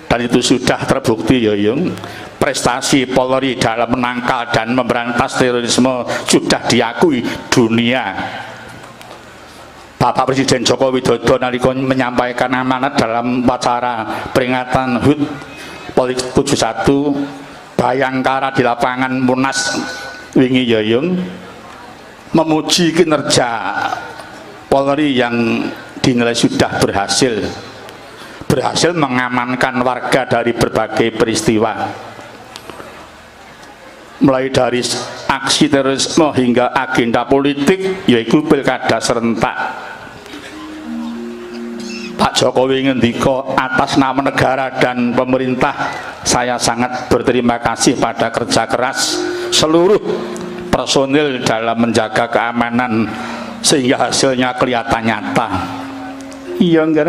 Dan itu sudah terbukti ya yung. Prestasi Polri dalam menangkal dan memberantas terorisme sudah diakui dunia. Bapak Presiden Joko Widodo nalika menyampaikan amanat dalam acara peringatan HUT Polri 71 Bayangkara di lapangan Munas wingi ya yung, memuji kinerja Polri yang dinilai sudah berhasil mengamankan warga dari berbagai peristiwa, mulai dari aksi terorisme hingga agenda politik yaitu pilkada serentak. Pak Jokowi ngendika atas nama negara dan pemerintah, saya sangat berterima kasih pada kerja keras seluruh personil dalam menjaga keamanan sehingga hasilnya kelihatan nyata. Iya enggak?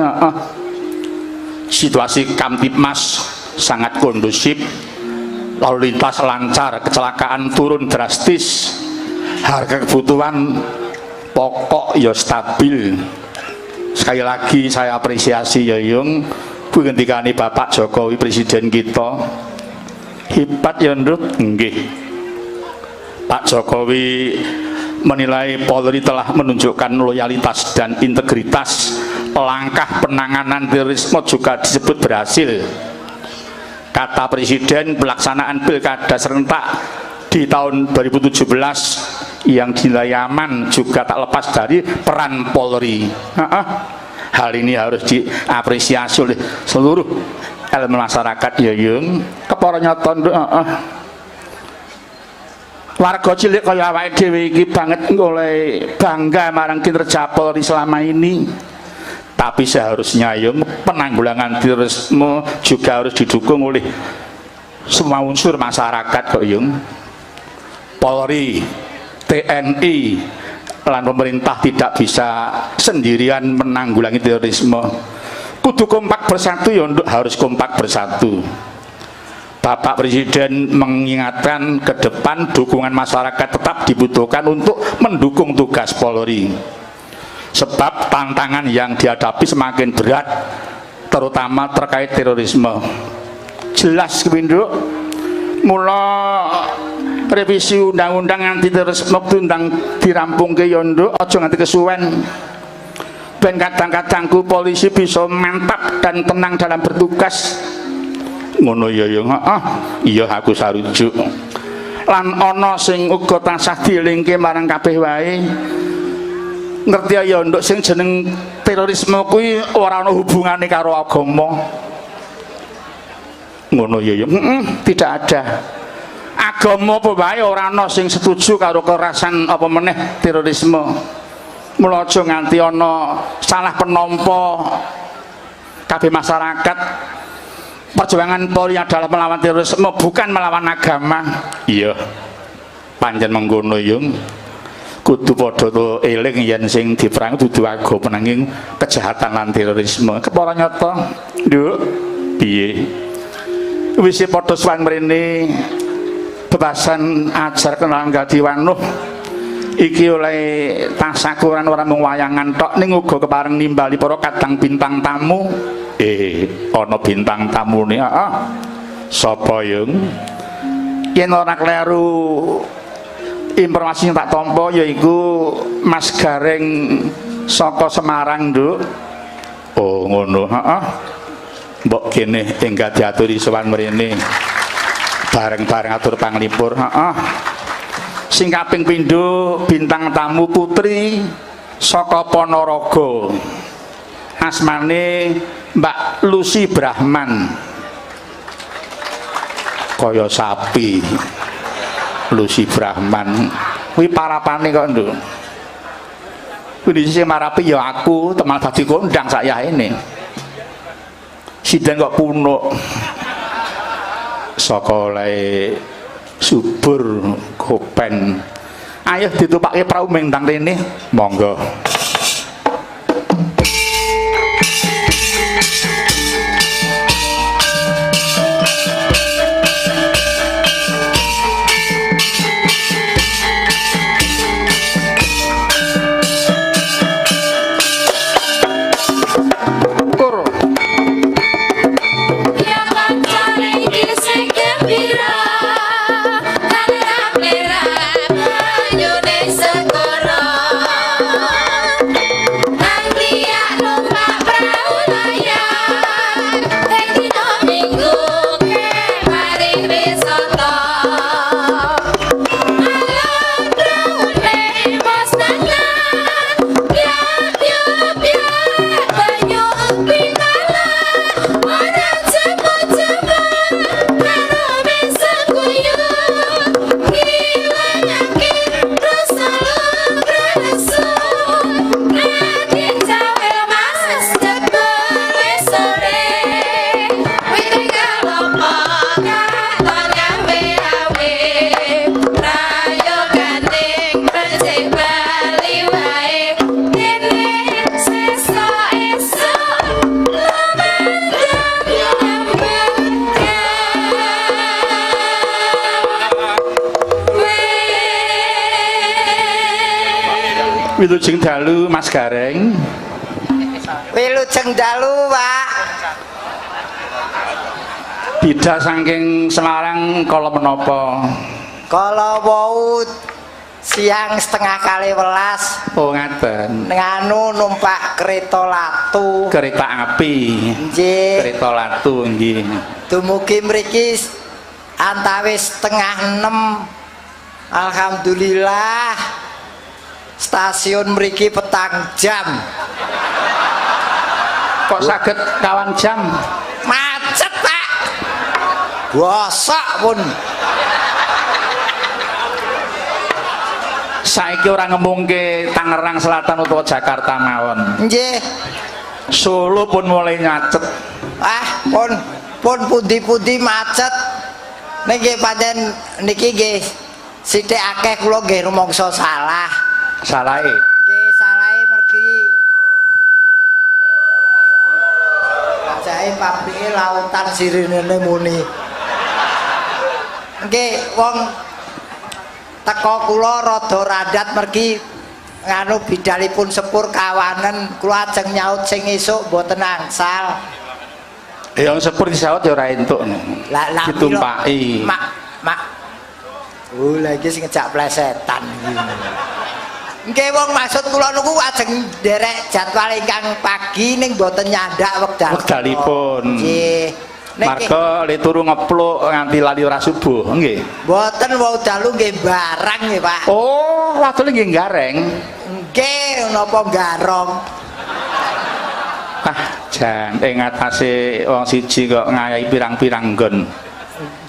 Situasi Kamtibmas sangat kondusif, lalu lintas lancar, kecelakaan turun drastis, harga kebutuhan pokok ya stabil. Sekali lagi saya apresiasi ya yung ngendikane Bapak Jokowi Presiden kita hebat ya nduk. Nggih, Pak Jokowi menilai Polri telah menunjukkan loyalitas dan integritas. Langkah penanganan terorisme juga disebut berhasil. Kata Presiden, pelaksanaan pilkada serentak di tahun 2017 yang dinilai aman juga tak lepas dari peran Polri. Hal ini harus diapresiasi oleh seluruh elemen masyarakat ya yung. Kepara nyata nduk. Warga cilik kaya awake dhewe iki banget oleh bangga marang kinerja Polri selama ini. Tapi seharusnya yung penanggulangan terorisme juga harus didukung oleh semua unsur masyarakat kok yung. Polri, TNI, dan pemerintah tidak bisa sendirian menanggulangi terorisme. Kudu kompak bersatu ya untuk harus kompak bersatu. Bapak Presiden mengingatkan ke depan dukungan masyarakat tetap dibutuhkan untuk mendukung tugas Polri. Sebab tantangan yang dihadapi semakin berat, terutama terkait terorisme. Jelas kepinduk, mula revisi undang-undang anti terorisme tundang dirampung ke yondo, aja nganti kesuwen. Ben kadang-kadangku polisi bisa mantap dan tenang dalam bertugas. Ngono ya ya, iya aku sarujuk. Lan ana sing uga tansah dielingke marang kabeh wae. Ngerti ya nduk sing jeneng terorisme kuwi ora ana hubungane karo agama. Ngono ya ya, tidak ada. Agama apa wae ora ana sing setuju karo kekerasan apa meneh terorisme. Mula aja nganti ana salah penampa kabeh masyarakat. Perjuangan Polri adalah melawan terorisme, bukan melawan agama. Iya, pancen mengkono yung. Kudu padha to eling yen sing diperang dudu agama nanging kejahatan lan terorisme. Kepara nyata, nduk. Piye? Wis padha suwan mrene bebasan ajar kenal Gadiwanuh. Iki oleh tasakuran ora mung wayangan tok ning uga kepareng nimbali para kadang bintang tamu. Ana bintang tamune. Sapa yung? Yen ora kleru informasi yang tak tampa yaiku Mas Gareng saka Semarang, Nduk. Oh ngono, mbok kene enggal diaturi sowan mrene bareng-bareng atur panglipur. Heeh. Sing kaping pindho bintang tamu putri saka Ponorogo. Asmane Mbak Lucy Brahman. Kaya sapi. Lucy Brahman. Kuwi parapane kok, Nduk. Kuwi sing marapi ya aku, teman dadi kondang sak yaene. Sidan kok punuk. Saka oleh subur kopen. Ayo ditupake prau mentang rene, monggo. Wilujeng dalu Mas Gareng. Wilujeng dalu, Pak. Bida saking Semarang kala menapa? Kala wau siang 11:30. Oh ngaten. Nganu numpak kereta latu. Kereta api. Nggih. Kereta latu nggih. Dumugi mriki antawis 5:30. Alhamdulillah. Stasiun mriki 4 jam. Kok saged kawan jam? Macet, Pak. Bosok pun. Saiki ora ngemungke Tangerang Selatan utawa Jakarta mawon. Nggih. Solo pun mulai nyacet. Ah, pun pundi-pundi macet. Niki pancen niki nggih sithik akeh kula nggih rumangsa salah. Salahe. Nggih, salahe mergi. Bacae pabrike lautan sirinene muni. Nggih, wong teko kula rada radat mergi nganu bidalipun sepur kawanen kula ajeng nyaut sing esuk mboten angsal. Yang sepur disaut ya ora entuk. Lah ditumpaki. Mak. Oh, lagi sing ngejak plesetan iki. Nggih wong maksud kula niku ajeng nderek jadwal ingkang pagi ning mboten nyandak wekdalipun. Nggih. Marga le turu ngepluk nganti lali ora subuh, nggih. Mboten wau dalu nggih barang nggih, Pak. Oh, wadul nggih gareng. Nggih, napa garong. Ah, jan ing atase wong siji kok ngayahi pirang-pirang nggon.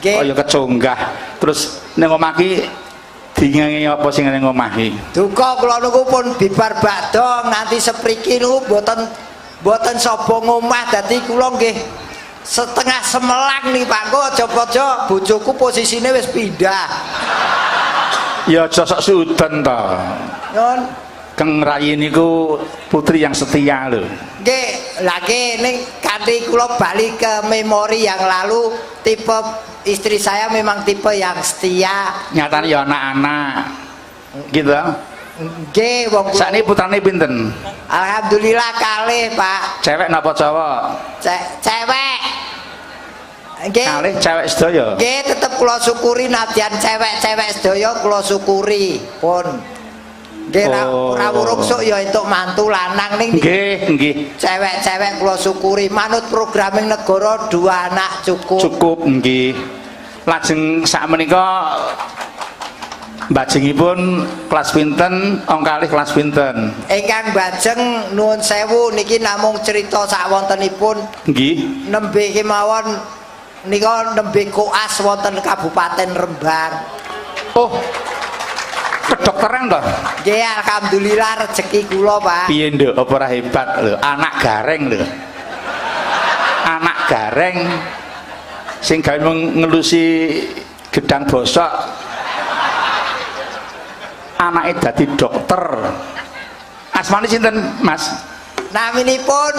Nggih. Kaya kecunggah. Terus ning omah ki dingengi apa sing ning omah ki? Duka kula niku pun bibar bakdo nganti sepriki niku mboten sapa ngomah dadi kula nggih setengah semelang nih Pak. Kok aja-aja bojoku posisine wis pindah. Ya aja sok suden to. Nyun. Kang Rayi niku putri yang setia lho. Nggih, lagi ning kanthi kula bali ke memori yang lalu, tipe istri saya memang tipe yang setia. Nyatane ya anak-anak. Gitu. Nggih, wong kula. Sakniki putrane pinten? Alhamdulillah kalih, Pak. Cewek napa cowok? Cewek. Nggih. Kalih cewek sedaya. Nggih, tetep kula syukuri nadyan cewek-cewek sedaya kula syukuri. Pun. Nggih rawuh ruksuk ya entuk mantu lanang ning Nggih. cewek-cewek kula syukuri manut programing negara 2 anak cukup. Cukup nggih. Lajeng sakmenika bajengipun kelas pinten, wong kalih kelas pinten? Ingkang bajeng nuwun sewu niki namung cerita sawontenipun. Nggih. Nembe kemawon nika nembe koas wonten Kabupaten Rembang. Oh. Kedokteran toh? Nggih alhamdulillah rezeki kula, Pak. Piye nduk apa ora hebat lho, anak gareng lho. Anak gareng sing gawe ngelusi gedang bosok. Anake dadi dokter. Asmane sinten, Mas? Naminipun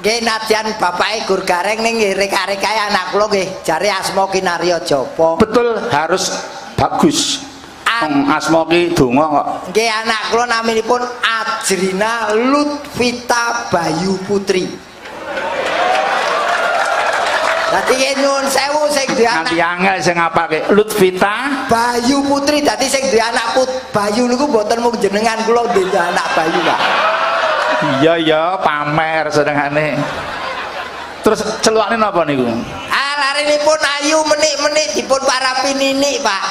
nggih nadyan bapake gur gareng ning nggih rek-rekae anak kula nggih jare asma Kinarya Japa. Betul, harus bagus. Wong asma ki donga kok. Nggih anak kula naminipun Ajrina Lutfita Bayu Putri. Dadi nyuwun sewu sing duwe anak Nanti angel sing ngapake Lutfita Bayu Putri, dadi sing duwe anak Bayu niku mboten mung jenengan kula duwe anak Bayu, Pak. Iya pamer senengane. Terus celukane napa niku? Larinipun ayu menik-menik dipun parapi ninik, Pak.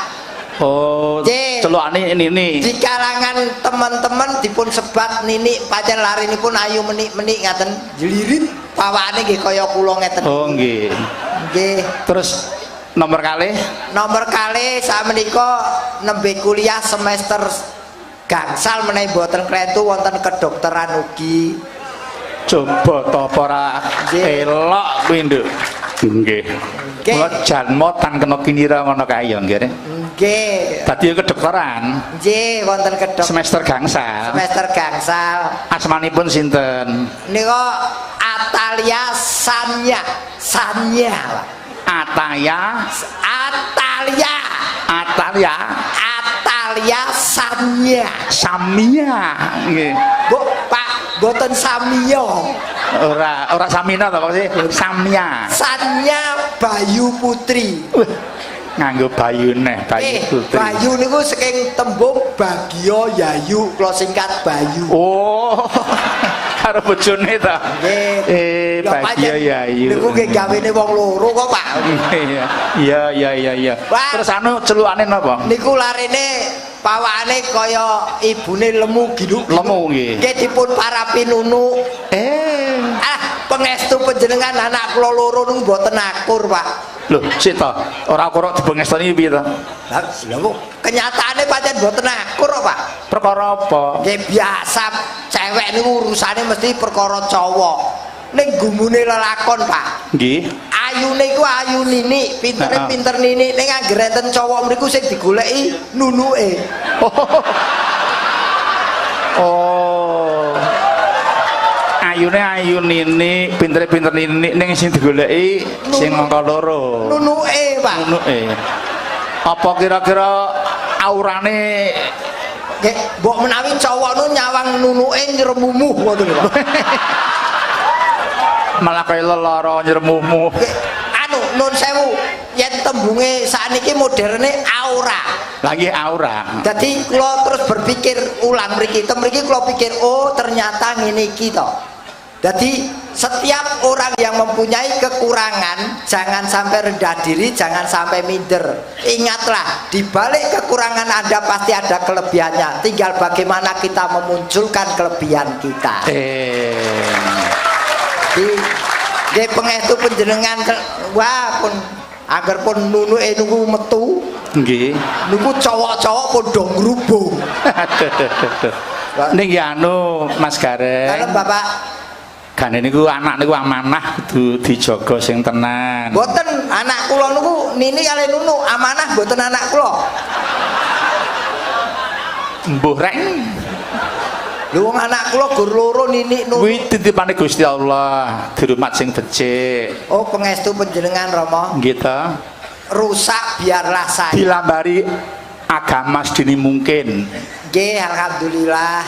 Oh, celukane ini. Di kalangan teman-teman dipun sebat ninik pancen larinipun ayu menik-menik ngaten jlirit pawakane nggih kaya kula ngeten. Oh, nggih. Nggih. Terus nomor kalih? Nomor kalih sakmenika nembe kuliah semester gangsal menawi boten kletu wonten kedokteran ugi. Coba to apa ora elok kuwi nduk. Nggih. Kula janmo tan kena kinira ngono kae ya nggih. Nggih. Dadi kedokteran. Nggih wonten kedokteran Semester gangsal. semester gangsal. Asmanipun sinten? Nika Atalia Sanya. Atalia Sanya. Samia nggih. Bu, Pak, boten Samia. Ora Samina to sih? Samia. Sanya Bayu Putri. Nganggo Bayu neh, Bayu Putri. Bayu niku saking tembung Bagio Yayu, kula singkat Bayu. Oh. Karo bojone ta? Nggih. Bagio Yayu. Niku nggih gawene wong loro kok, Pak. Iya. Terus anu celukane napa? Niku larene pawakane kaya ibune lemu giduk. Lemu nggih. Nggih dipun parapi nunu. Pengestu panjenengan anak kula loro niku mboten akur, Pak. Lho, sik to. Ora akur dibengestoni piye to? Lah, kenyataane pancen mboten akur kok, Pak. Perkara apa? Nggih biasa cewek niku urusane mesti perkara cowok. Ning gumune lelakon, Pak. Nggih. Ayune iku ayu ninik, pintere pinter ninik, ning anggere enten cowok mriku sing digoleki nunuke. Oh. Ayune ayu ninik, pintere pinter ninik ning sing digoleki sing angka loro. Nunuke, Pak. Nunuke. Apa kira-kira aurane nggih, mbok menawi cowok nu nyawang nunuke nyremumu ngoten lho. Malah kaya lara nyremumu. Anu nun sewu yen tembunge sakniki moderne aura. Lagi aura. Jadi kula terus berpikir ulang mriki, mriki kula pikir oh ternyata ngene iki to. Jadi setiap orang yang mempunyai kekurangan jangan sampai rendah diri, jangan sampai minder. Ingatlah di balik kekurangan Anda pasti ada kelebihannya. Tinggal bagaimana kita memunculkan kelebihan kita. Di pengestu panjenengan wah pun agar pun nunuke niku metu. Nggih. Niku cowok-cowok padha ngrubung. Ning ya anu Mas Gareng. Kalau Bapak gane niku anak niku amanah kudu dijaga sing tenan. Mboten anak kula niku nini kali nunu amanah mboten anak kula. Mbuh rek. Lho wong anak kula gur loro nini nunu. Kuwi titipane Gusti Allah, dirumat sing becik. Oh pengestu panjenengan Rama. Nggih ta. Rusak biarlah saya. Dilambari agama sedini mungkin. Nggih alhamdulillah.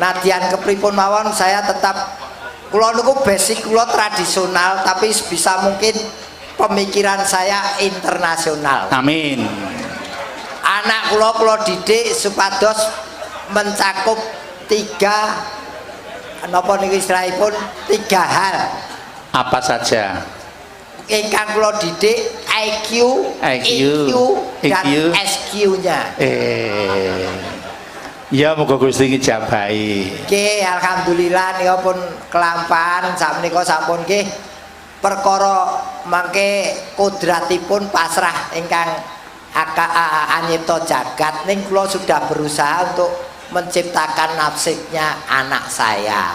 Nadyan kepripun mawon saya tetap kula niku basic kula tradisional tapi bisa mungkin pemikiran saya internasional. Amin. Anak kula didik supados mencakup 3 napa niki istilahipun 3 hal. Apa saja? Ingkang kula didik IQ, EQ, dan SQ-nya. Ya moga Gusti iki jabahi. Nggih, alhamdulillah nika pun kelampahan sakmenika sampun nggih perkara mangke kodratipun pasrah ingkang anyipta jagat ning kula sudah berusaha untuk menciptakan nasibnya anak saya.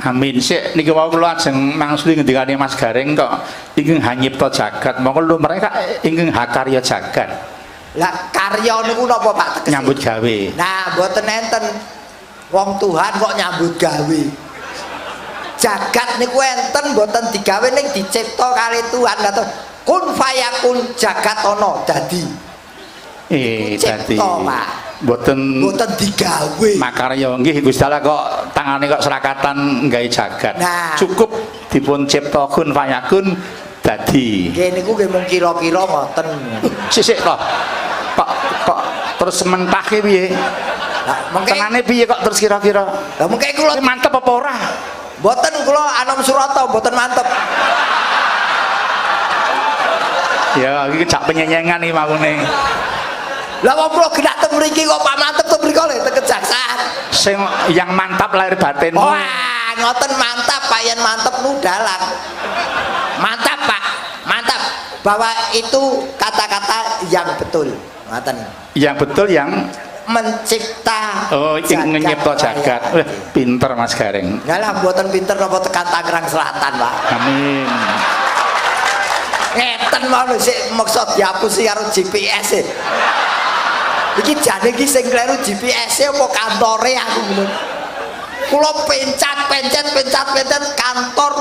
Amin. Sik niki wau kula ajeng mangsuli ngendikane Mas Gareng kok ingkang hanyipta jagat. Monggo lho mereka ingkang hakarya jagat. Lah karya niku napa Pak tegese? Nyambut gawe. Nah, mboten enten. Wong Tuhan kok nyambut gawe. Jagat niku enten mboten digawe ning dicipta kali Tuhan kata kun fayakun jagat ana dadi. Dadi. Pak. Mboten digawe. Makarya nggih Gusti Allah kok tangane kok serakatan gawe jagat. Nah. Cukup dipun cipta kun fayakun dadi. Nggih niku nggih mung kira-kira ngoten. Sik toh. Kok terus mentahke piye? Lah mengke Tenane piye kok terus kira-kira? Lah mengke kula Mantep apa ora? mboten kula anom surata mboten mantep. Ya iki jak penyenyengan iki makune. Lah wong kula gerak teng mriki kok Pak mantep teng mriko lho teng kejaksaan. Sing yang mantap lahir batinmu. Wah, ngoten mantap Pak yen mantep nu dalang. Mantap Pak, mantap. Bahwa itu kata-kata yang betul. Ngoten. Yang betul yang Mencipta yang nyipta jagat. Pinter Mas Gareng. Enggak lah mboten pinter napa tekan Tangerang Selatan, Pak. Amin. Ngeten mau sik maksud dihapusi karo GPS e. Iki jane iki sing kleru GPS e apa kantore aku ngono. Kula pencet kantor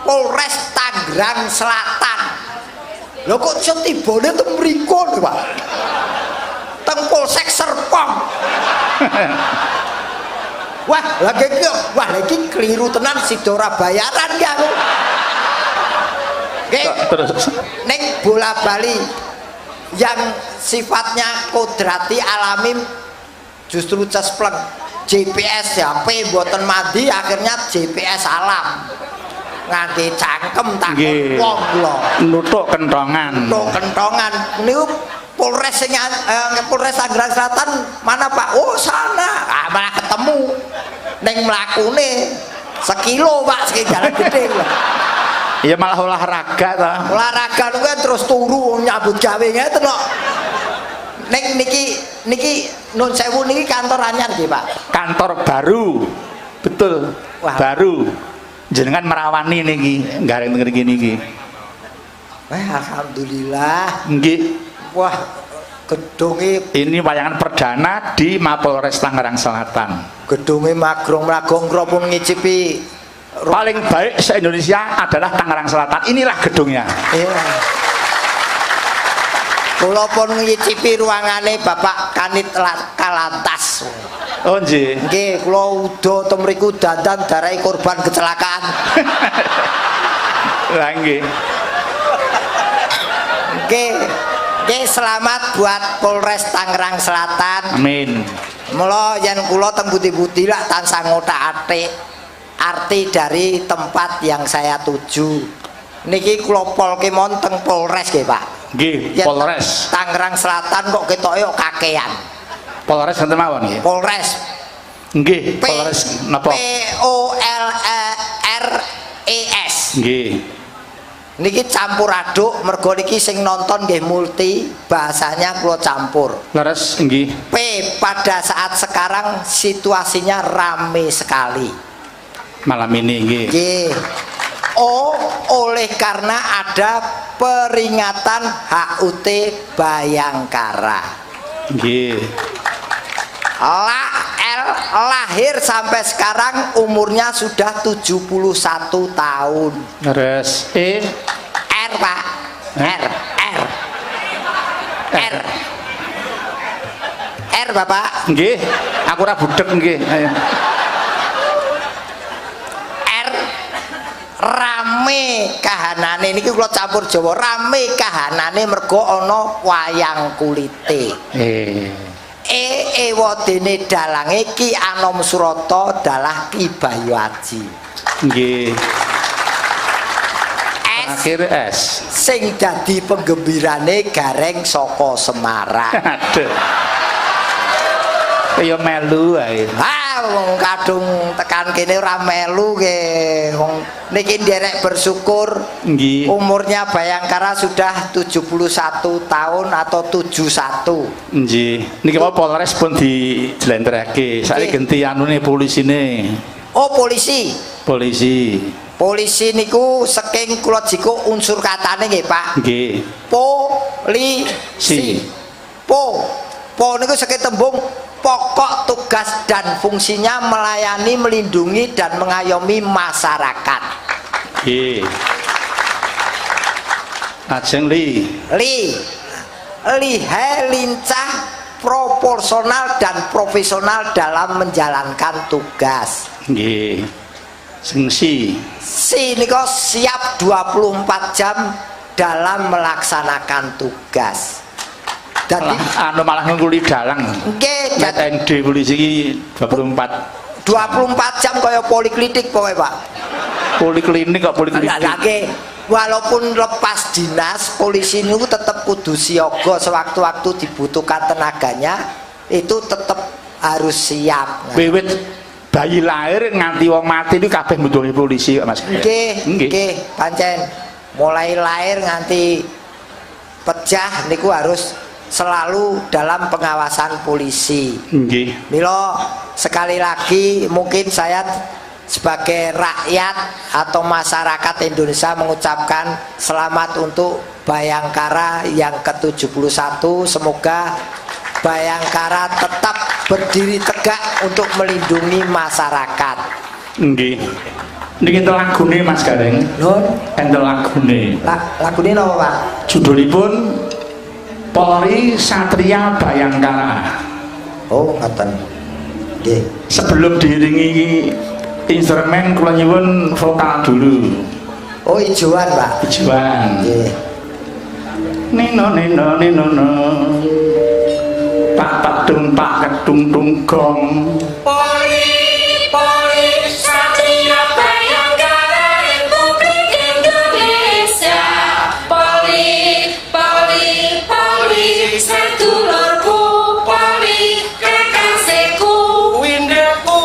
Polres Tangerang Selatan. Lho kok iso tibane teng mriko lho, Pak. Teng Polsek Serpong. Wah, lagi keliru tenan sidora bayaran ya aku. Terus Neng bola Bali yang sifatnya kodrati alami justru cespleng GPS HP buatan madi akhirnya GPS alam nganti cangkem tak wong lho nutuk kentongan niku Polres Polres Tangerang Selatan mana Pak? Oh sana malah ketemu neng mlakune sekilo Pak sing jalan gede lho. Ya malah olahraga ta. Olahraga niku kan terus turu nyambut gawe ngeten kok. Ning niki nun sewu niki kantor anyar nggih, Pak. Kantor baru. Betul. Wah. Baru. Jenengan merawani niki, gareng niki niki. Wah, alhamdulillah. Nggih. Wah, gedunge Ini wayangan perdana di Mapolres Tangerang Selatan. gedunge magrong-magrong pun ngicipi Paling baik se-Indonesia adalah Tangerang Selatan. Inilah gedungnya. iya. Kula pun ngicipi ruangane Bapak Kanit Kalantas. Oh nggih. Nggih, kula udo teng mriku dandan darai korban kecelakaan. Lah nggih. Nggih, selamat buat Polres Tangerang Selatan. Amin. Mula yen kula teng budi-budi lak tansah ngotak-atik arti dari tempat yang saya tuju. Niki kula polke mon teng Polres nggih, Pak. Nggih, Yen Polres. Tangerang Selatan kok ketoke kok kakean. Polres enten mawon nggih. Polres. Nggih, Polres napa? POLRES. Nggih. Niki campur aduk mergo niki sing nonton nggih multi, bahasanya kula campur. Leres nggih. P pada saat sekarang situasinya rame sekali. Malam ini nggih. Nggih. O oleh karena ada peringatan HUT Bayangkara. Nggih. Lahir sampai sekarang umurnya sudah 71 tahun. Leres. R Pak. R Bapak. Nggih. Aku ora budek nggih. Ayo. Rame kahanane niki kula campur Jawa. Rame kahanane mergo ana wayang kulite. ewadene dalange Ki Anom Surata dalah Ki Bayu Aji. Nggih. Akhir S. Sing dadi penggembirane Gareng saka Semarang. Aduh. Kaya melu ae. Wong kadung tekan kene ora melu ke. Wong niki nderek bersyukur. Nggih. Umurnya Bayangkara sudah 71 tahun atau 71. Nggih. Niki apa Polres pun dijlentrehake. Saiki ganti anune polisine. Oh, polisi. Polisi. Polisi niku saking kula jiko unsur katane nggih, Pak. Nggih. Polisi. Po niku saking tembung pokok tugas dan fungsinya melayani, melindungi dan mengayomi masyarakat. Nggih. Ajeng Lihai, lincah, proporsional dan profesional dalam menjalankan tugas. Nggih. Sing Si niko siap 24 jam dalam melaksanakan tugas. Jadi malah ngungkuli dalang. Nggih, ND polisi iki 24 jam kaya poliklinik pokoknya, Pak. Poliklinik kok poliklinik. Lagi walaupun lepas dinas, polisi itu tetap kudu siaga sewaktu-waktu dibutuhkan tenaganya, itu tetap harus siap. Wiwit bayi lahir nganti wong mati itu kabeh mbutuhi polisi kok, Mas. Nggih, pancen mulai lahir nganti pecah niku harus selalu dalam pengawasan polisi. Nggih. Milo sekali lagi mungkin saya sebagai rakyat atau masyarakat Indonesia mengucapkan selamat untuk Bayangkara yang ke-71. Semoga Bayangkara tetap berdiri tegak untuk melindungi masyarakat. Nggih. Niki enten lagune Mas Gareng. Nun, Enten lagune. lagune napa, Pak? Judulipun Polri Satria Bayangkara. Oh, ngoten. Nggih. Sebelum diiringi instrumen kula nyuwun vokal dulu. Oh, ijoan, Pak. Ijoan. Nggih. Nino nino nino no. Pak padung pak kedung tunggong. Polri Satria Bayangkara Republik Indonesia. Polri sedulurku, Polri kekasihku, windaku,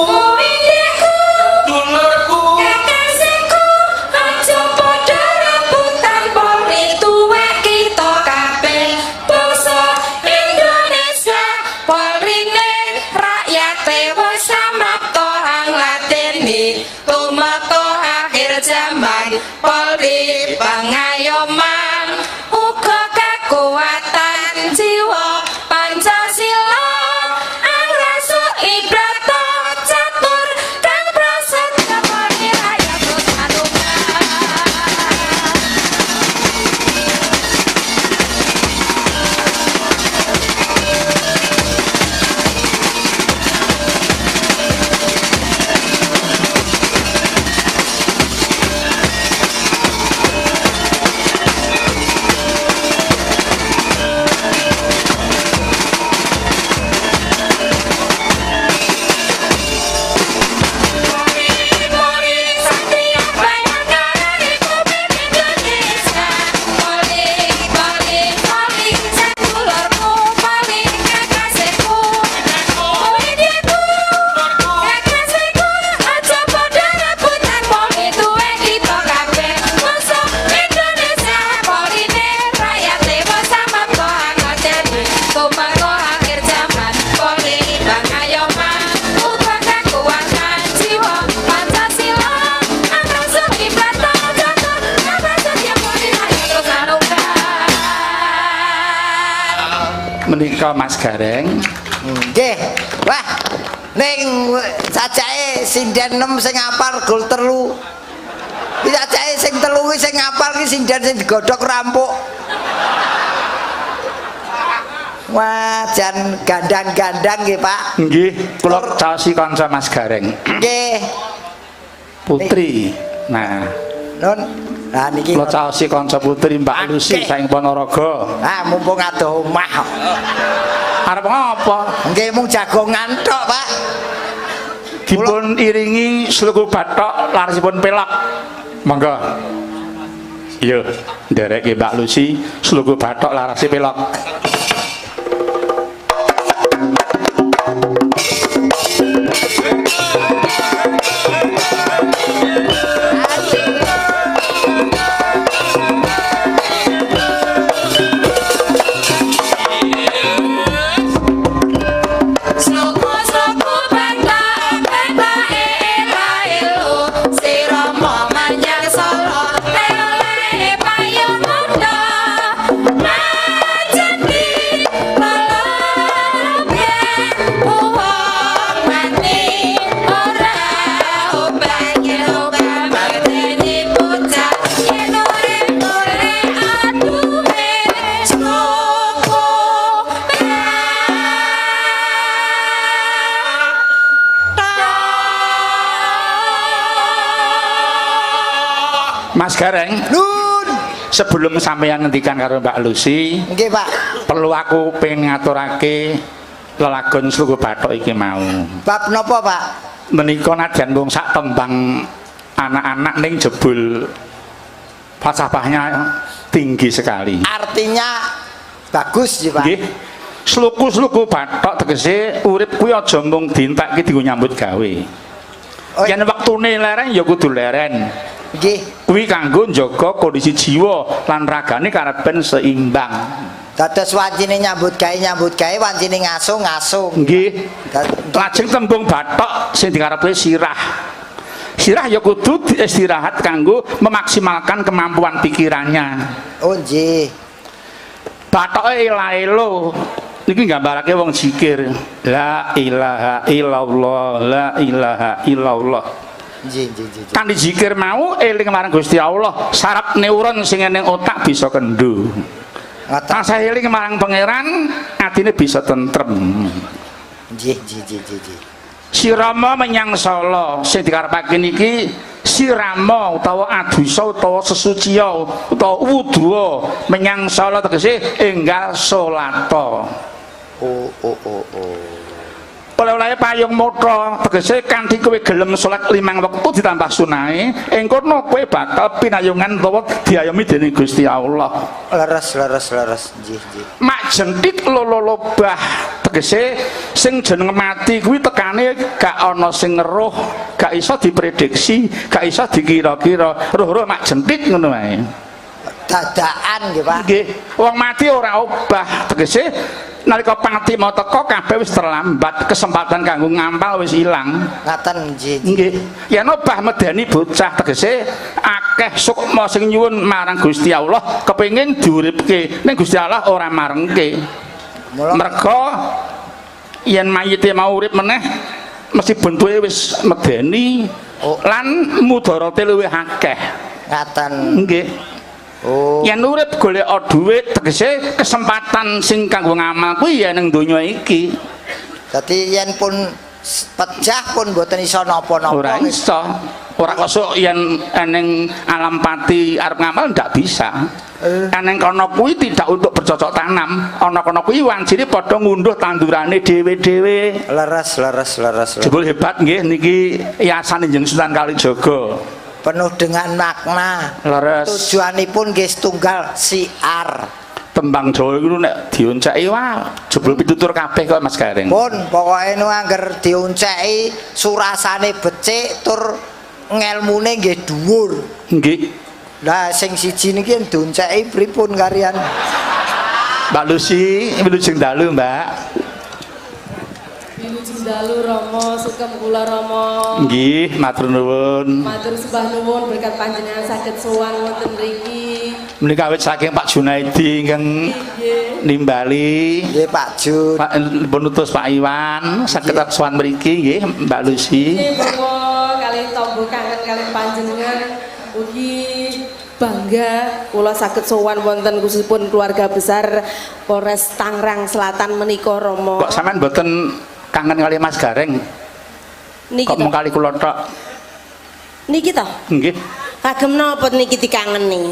dulurku, kekasihku. Aja padha rebutan Polri tuwek kita kabeh bangsa Indonesia. Polri ne rakyate wis samapta anglateni tumeka akhir zaman. Polri pengayoman uga kekuatan jiwa Pancasila angrasa ibrata catur kang prasetya Polri rakyat Nusantara. Polri Satria Bayangkara Republik Indonesia. Polri sedulurku, Polri kekasihku, windaku, kekasihku. Aja padha rebutan Polri tuwek kita kabeh bangsa Indonesia. Polri ne rakyate wis samapta anglateni tumeka akhir zaman. Polri pengayoman uga kekuatan jiwa Pancasila angrasa ibrata catur kang prasetya Polri rakyat Nusantara. Menika Mas Gareng. Nggih. Wah, ning sajake sinden 6 sing apal gol 3. Iki sajake sing 3 ki sing apal ki sinden sing digodhog rampuk. Wah, jan gandang-gandang nggih, Pak. Nggih, kula caosi kanca Mas Gareng. Nggih. Putri. Nah, Nun, Nah niki Kula caosi kanca putri Mbak Lucy Akeh. saking Ponorogo. ah mumpung adoh omah. Arep ngapa? Nggih mung jagongan tok, Pak. Dipun iringi Sluku Bathok laresipun pelak. Monggo. Iya, ndereke Mbak Lucy Sluku Bathok larasi pelak. Sloku-sloku bantah-bantah elo-elo Sirama manyang Solo Lele payung muda Majeni lelobyen Uwong mati ora obah Yen obah mateni bocah Yen urip-urip aduhe Sloku Mas Gareng, Nun. sebelum sampeyan ngendikan karo Mbak Lucy, Nggih, Pak. perlu aku pengen ngaturake lelagon Sluku Bathok iki mau. Bab napa, Pak? Menika nadyan mung sak tembang anak-anak ning jebul falsafahnya tinggi sekali. Artinya bagus sih, Pak. Nggih. Sluku-sluku Bathok tegese urip kuwi aja mung dientekke dienggo nyambut gawe. Oh, Yen wektune leren ya kudu leren. nggih. Kuwi kanggo njaga kondisi jiwa lan ragane karepen seimbang. Dados wancine nyambut gawe, wancine ngaso. Nggih. Lajeng tembung bathok sing dikarepe sirah. Sirah ya kudu istirahat kanggo memaksimalkan kemampuan pikirannya. Oh, nggih. Bathoke ela-elo niki nggambarake wong zikir. La ilaha illallah, la ilaha illallah. Nggih. Kan dizikir mau eling marang Gusti Allah, saraf neuron sing ning otak bisa kendhu. Ngoten. Tansah eling marang pangeran, atine bisa tentrem. Nggih. Sirama menyang Solo sing dikarepake niki sirama utawa adusa utawa sesuciya utawa wuduwa menyang Solo tegese enggal salata. Oh. Oleh-oleh payung motho tegese kanthi kowe gelem salat 5 wektu ditambah sunahe engko kowe bakal pinayungan utawa diayomi dening Gusti Allah. Leres. Nggih. Mak jentit lolobah tegese sing jeneng mati kuwi tekane gak ana sing ngeruh, gak iso diprediksi, gak iso dikira-kira. Roh-roh mak jentit ngono wae. Dadakan nggih, Pak. Nggih, wong mati ora obah tegese nalika pati mau teko kabeh wis terlambat, kesempatan kanggo ngampal wis ilang. Ngaten nggih. Nggih, yen obah medeni bocah tegese akeh sukma sing nyuwun marang Gusti Allah kepengin diuripke ning Gusti Allah ora marengke. Mula Merga yen mayite mau urip meneh mesti bentuke wis medeni Oh. lan mudarate luwih akeh. ngaten. Nggih. Oh. Yen urip golek dhuwit tegese kesempatan sing kanggo ngamal kuwi ya ning donya iki. Dadi yen pun pecah pun mboten iso napa-napa. Ora iso. Ora kosok yen eneng alam pati arep ngamal ndak bisa. Eneng kono kuwi tidak untuk bercocok tanam. Ana kono kuwi wancine padha ngunduh tandurane dhewe-dhewe. Leres. Jebul hebat nggih niki yayasan Njeng Sunan Kalijaga. Penuh dengan makna. Leres. Tujuanipun nggih setunggal siar. Tembang Jawa iku nek dionceki wah jebul pitutur kabeh kok Mas Gareng. Pun pokoke nu angger dionceki surasane becik tur ngelmune nggih dhuwur. Nggih. Lah sing siji niki yen dionceki pripun karian? Mbak Lucy, wilujeng dalu, Mbak. Wilujeng dalu Rama, sugeng kula Rama. Nggih, matur nuwun. Matur sembah nuwun berkat panjenengan saged sowan wonten mriki. Menika awit saking Pak Junaidi ingkang Nggih. nimbali. Nggih Pak Jun. Pak penutus Pak Iwan saged sowan mriki nggih, Mbak Lucy. Nggih Rama, kalih tombo kangen kalih panjenengan ugi bangga kula saged sowan wonten khususipun keluarga besar Polres Tangerang Selatan menika Rama. Kok sampean mboten kangen kali Mas Gareng? Niki Kok mung to. kali kula tok? Niki to. Nggih. Kagem napa niki dikangeni?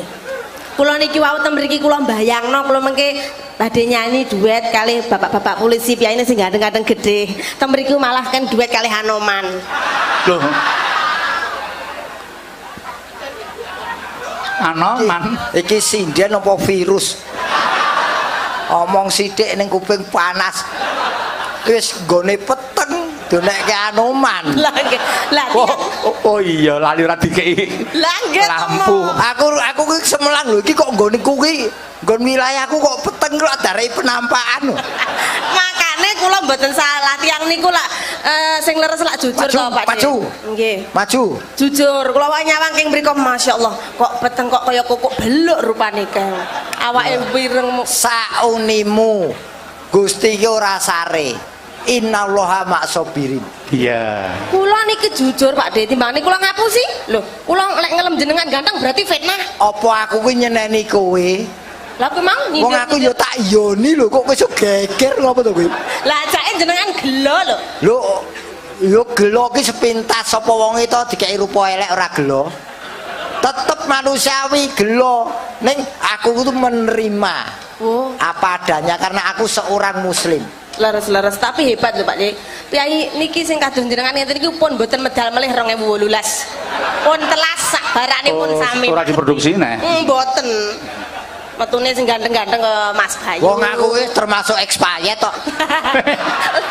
Kula niki wau ten mriki kula mbayangno kula mengke badhe nyanyi duet kali bapak-bapak polisi piyaine sing ganteng-ganteng gedhe. Ten mriku malah kan duet kali Hanoman. Loh. Anoman. Iki sinden apa virus? Omong sithik ning kuping panas. Wis nggone peteng donekke Anoman. Lah nggih. Lah Oh iya lali ora dikeki lah nggih lampu. Aku ki Semelang lho iki kok nggone kuwi nggon wilayahku kok peteng kok darai penampakan. Makane kula mboten salah tiyang niku lak sing leres lak jujur to Pak. Maju. Nggih. Maju. Jujur kula wae nyawang king mriku masyaallah kok peteng kok kaya kokok beluk rupane kang. Awake wireng Saunimu Gusti ki ora sare. Innallaha ma'sabirin. Iya. kula niki jujur Pak De timbangane kula ngapusi. Lho, kula lek ngelem jenengan ganteng berarti fitnah. Apa aku kuwi nyeneni kowe? Lah kuwi mau Wong aku ya tak yoni lho kok kowe iso geger ngopo to kowe? Lah jake jenengan gelo lho. Lho yo gelo ki sepintas sapa wong itu dikeki rupa elek ora gelo. Tetep manusiawi gelo. Ning aku itu menerima Oh, apa adanya karena aku seorang muslim. leres-leres tapi hebat lho Pak De. Piyayi niki sing kados jenengan ngeten iki pun mboten medal melih 2018. Pun telas sak baranipun sami. Ora diproduksi neh. Mboten. Metune sing ganteng-ganteng ke Mas Bayu. Wong aku wis termasuk expired tok.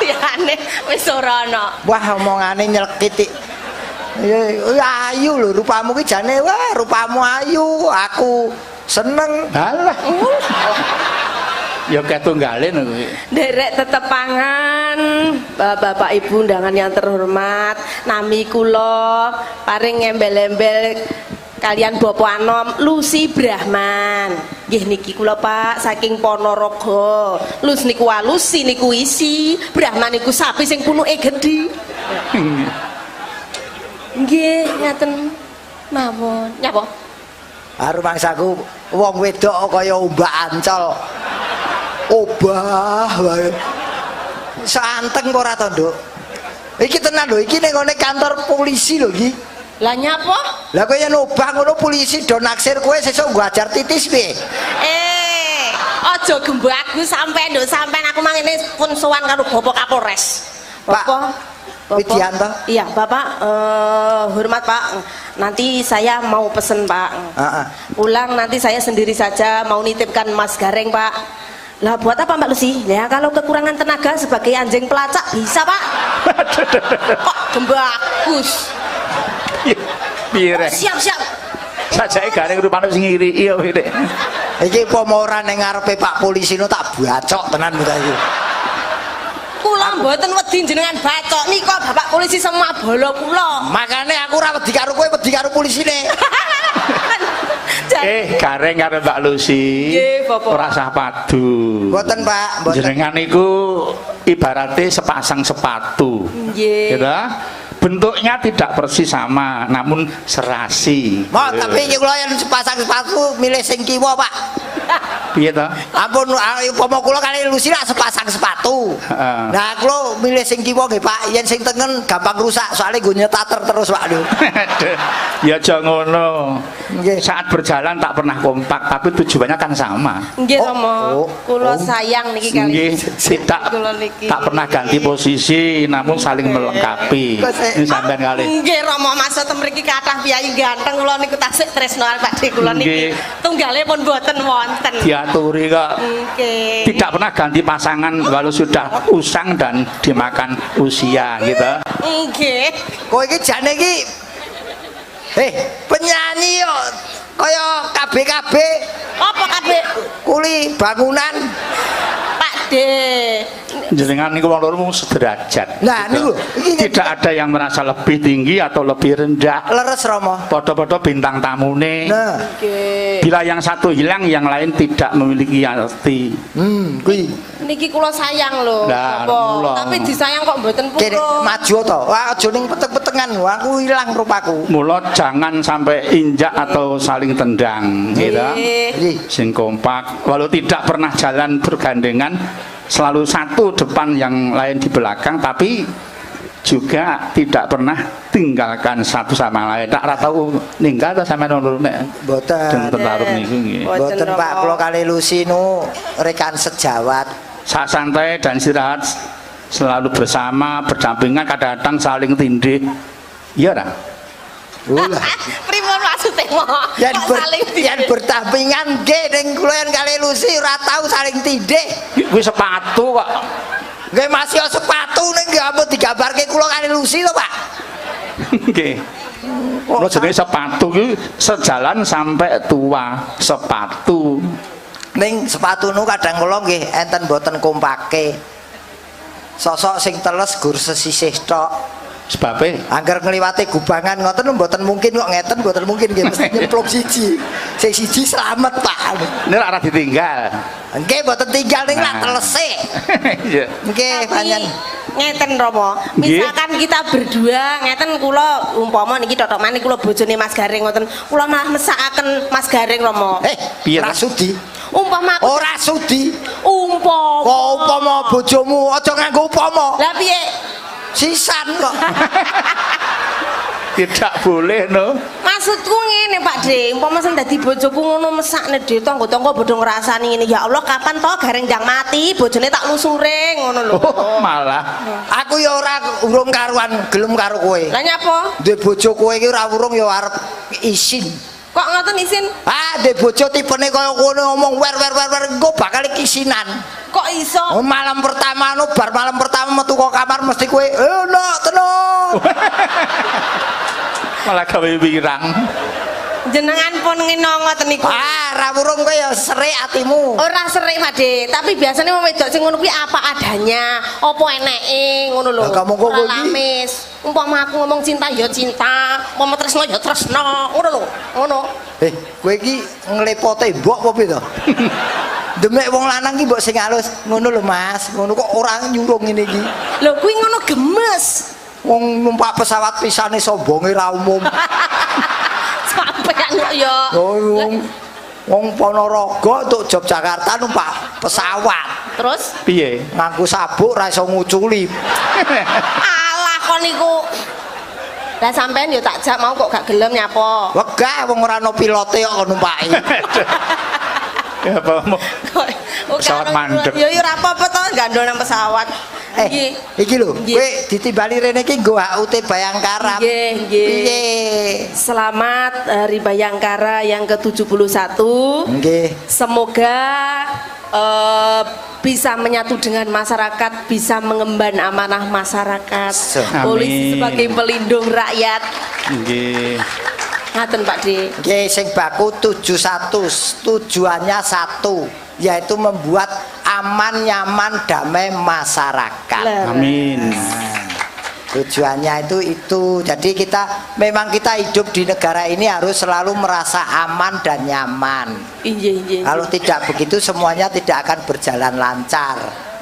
Liyane wis ora ana. Wah omongane nyelkit. Ya ayu lho rupamu ki jane wah rupamu ayu, aku seneng. Alah. Ya ketunggalin kuwi. Derek tetepangan Bapak Ibu undangan yang terhormat, nami kula paring embel-embel kalian Bapak Anom Lucy Brahman. Nggih niki kula Pak saking Ponorogo. Lus niku Lucy niku isi, Brahman niku sapi sing punuke gedhi. Nggih ngaten mawon. Nyapa? Haru mangsaku wong wedok kaya ombak Ancol. Obah wae. Santeng kok ora to, Nduk? Iki tenan lho, iki ning ngene kantor polisi lho iki. Lah nyapa? Lah kowe yen obah ngono polisi do naksir kowe sesuk nggo ajar titis piye? Aja gembaku sampean nduk sampean aku mangene pun sowan karo Bapak Kapolres. Pak Widianto. Iya, Bapak hormat Pak. Nanti saya mau pesen Pak. Heeh. Pulang nanti saya sendiri saja mau nitipkan Mas Gareng Pak. Lah buat apa Mbak Lucy? Ya kalau kekurangan tenaga sebagai anjing pelacak bisa Pak. Kok gembakus? Piye rek? Siap-siap. Sajake gareng rupane sing ngiri iya Dek. Iki pomoran ning ngarepe Pak polisi no tak bacok tenan ta iki. Kula mboten wedi jenengan bacok nika Bapak polisi semua bolo kula. Makane aku ora wedi karo kowe, wedi karo polisine. Gareng karo Mbak Lucy. Nggih, Bapak. Ora sah padu. Mboten Pak, mboten. Jenengan niku ibaratnya sepasang sepatu. Nggih. Gitu. Bentuknya tidak persis sama, namun serasi. Mau tapi iki kula yen sepasang sepatu milih sing kiwa, Pak. Piye to? Ampun, umpama kula kali Lucy lak sepasang sepatu. Heeh. Nah, kula milih sing kiwa nggih, Pak. Yen sing tengen gampang rusak, soalnya gue nyetater terus, Pak. Ya aja ngono. Nggih. Saat berjalan tak pernah kompak, tapi tujuannya kan sama. Nggih Oh, Rama. oh, Kula oh. sayang niki kali. Nggih, tidak Kula niki. tak pernah ganti posisi, namun saling melengkapi. Ini sampean kali. Nggih Rama maksud mriki kathah piyayi ganteng kula niku tasih tresno Pak De kula niki. Nggih. Tunggale pun boten wonten. Diaturi kok. Nggih. Tidak pernah ganti pasangan walau sudah usang dan dimakan usia gitu. Nggih. Kowe iki jane iki penyanyi yo kaya KB Apa kabeh kuli bangunan. Pak De? Jenengan niku wong loro sederajat. Nah, niku iki Tidak ada yang merasa lebih tinggi atau lebih rendah. leres Rama. Podo-podo bintang tamune. Nah, Nggih. Bila yang satu hilang, yang lain tidak memiliki arti. kuwi. Niki kula sayang lho. Lah, Apa? kula. Tapi disayang kok mboten Kene purun. maju to. Wah, aja ning peteng-petengan. Wah, aku ilang rupaku. Mula jangan sampai injak atau saling tendang, gitu. Nggih. Iki Sing kompak, walau tidak pernah jalan bergandengan, selalu satu depan yang lain di belakang, tapi juga tidak pernah tinggalkan satu sama lain. Tak ora tahu ninggal ta sampean lho nek Mboten. dinten taruh niku nggih. Mboten Pak, kula kali Lucy nu rekan sejawat. Sak santai dan istirahat selalu bersama, berdampingan, kadang-kadang saling tindih. Iya ora? Ulah. Pripun maksude mo? Yen Kok saling yen berdampingan nggih ning kula yen kali Lucy ora tau saling tindih. Kuwi sepatu kok. Nggih Mas yo sepatu ning nggih ampun digambarke kula kali Lucy to, Pak. Nggih. Kula jenenge sepatu ki sejalan sampai tua. Sepatu. Ning sepatu nu kadang kula nggih enten boten kompake. Sosok sing teles gur sesisih tok. Sebabe Angger ngliwati gubangan ngoten mboten mungkin kok ngeten mboten mungkin nggih mesti nyemplung siji. Sing siji slamet Pak. ini ora ditinggal. Nggih mboten tinggal ning lak telese. Iya. Nggih panjen. ngeten Romo. Misalkan kita berdua ngeten kula umpama niki totok manik kula bojone Mas Gareng ngoten. Kula malah mesakaken Mas Gareng Romo. Piye Ora sudi. Umpama Ora sudi. umpama. Kok upama bojomu aja nganggo upama. Lah piye? Sisan kok. Tidak boleh no. Maksudku ngene Pak De, umpama sing dadi bojoku ngono mesakne De tangga-tangga bodho ngrasani ngene. Ya Allah, kapan to Gareng ndang mati, bojone tak lusure ngono lho. Oh, malah Aku ya ora urung karuan gelem karo kowe. Lah nyapa? Duwe bojo kowe iki ora urung ya arep isin. Kok ngoten isin? Duwe bojo tipene kaya ngono ngomong wer engko bakal kisinan. Kok iso? Oh, malam pertama no bar malam pertama metu kok kamar mesti kowe nak tenang. malah gawe wirang. Jenengan pun ngene ngoten niku. Ra urung kowe ya serik atimu. Ora serik Pak De, tapi biasanya wong wedok sing ngono kuwi apa adanya, apa eneke ngono lho. Lah, kamu kok Ora iki? lamis. Umpama aku ngomong cinta ya cinta, umpama tresno ya tresno, ngono lho. Ngono. Kowe iki nglepo tembok apa piye to? Demek wong lanang ki mbok sing halus. Ngono lho Mas, ngono kok ora nyurung ngene iki. Lho kuwi ngono gemes. Wong numpak pesawat pisane sombonge ra umum. Sampeyan kok ya. Wong Ponorogo untuk Yogyakarta numpak pesawat. Terus Piye? Nganggo sabuk ra iso nguculi. alah kon niku. Lah sampean yo tak jak mau kok gak gelem nyapa. Wegah wong ora ono pilote kok numpaki. Ya apa mau pesawat mandek. Ya ora apa-apa to gandol nang pesawat. Nggih. Iki lho, Nggih. kowe ditimbali rene iki nggo HUT Bayangkara. Nggih, nggih. Piye? Selamat Hari Bayangkara yang ke-71. Nggih. Semoga bisa menyatu dengan masyarakat, bisa mengemban amanah masyarakat. Polisi Amin. sebagai pelindung rakyat. Nggih. Ngaten Pak De. Nggih sing baku 71 tujuannya satu yaitu membuat aman nyaman damai masyarakat. Amin. Tujuannya itu. Jadi memang kita hidup di negara ini harus selalu merasa aman dan nyaman. Injih. Kalau tidak begitu semuanya tidak akan berjalan lancar.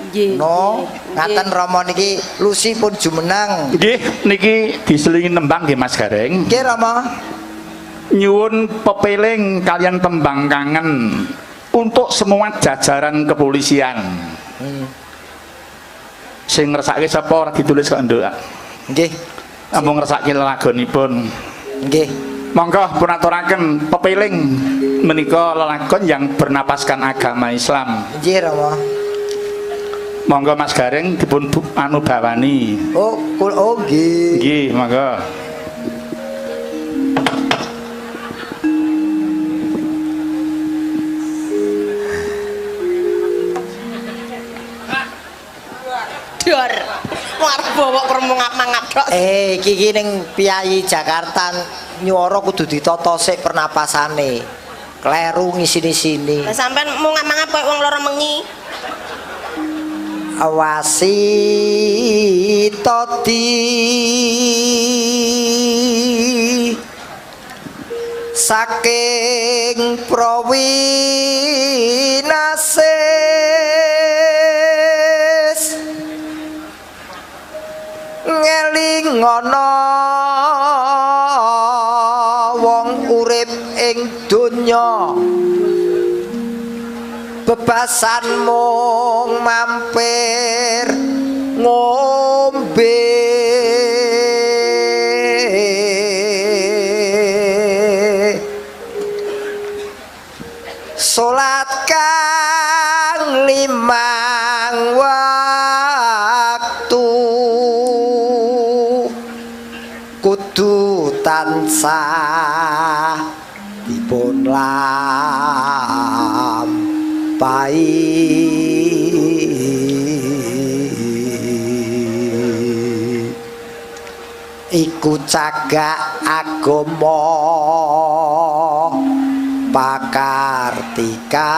Nggih. No, ngaten Romo niki Lucy pun jumeneng. Nggih, niki diselingi nembang nggih Mas Gareng. Nggih Romo. Nyuwun pepeling kalian tembang kangen untuk semua jajaran kepolisian. Sing ngersake sapa ora ditulis kok nduk. Nggih. Amung ngersake lelagonipun. Nggih. Monggo pun aturaken pepeling menika lelagon yang bernapaskan agama Islam. Nggih Romo. Monggo Mas Gareng dipun anu bawani. Oh nggih. Nggih, monggo. Dor. Wong arep bawa permangap-mangap tok. Iki ning Piyayi Jakarta nyuara kudu ditata sik pernapasane. Kleru ngisini-sini. Lah sampean mau ngap-ngap koyo wong lara mengi. Awasi toti saking Prawinasis ngeling ana wong urip ing donya bebasan mung mampir ngombe kudu tansah dipun lampahi iku cagak agama pakartikan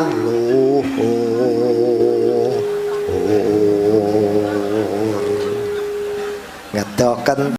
luhur ngedoken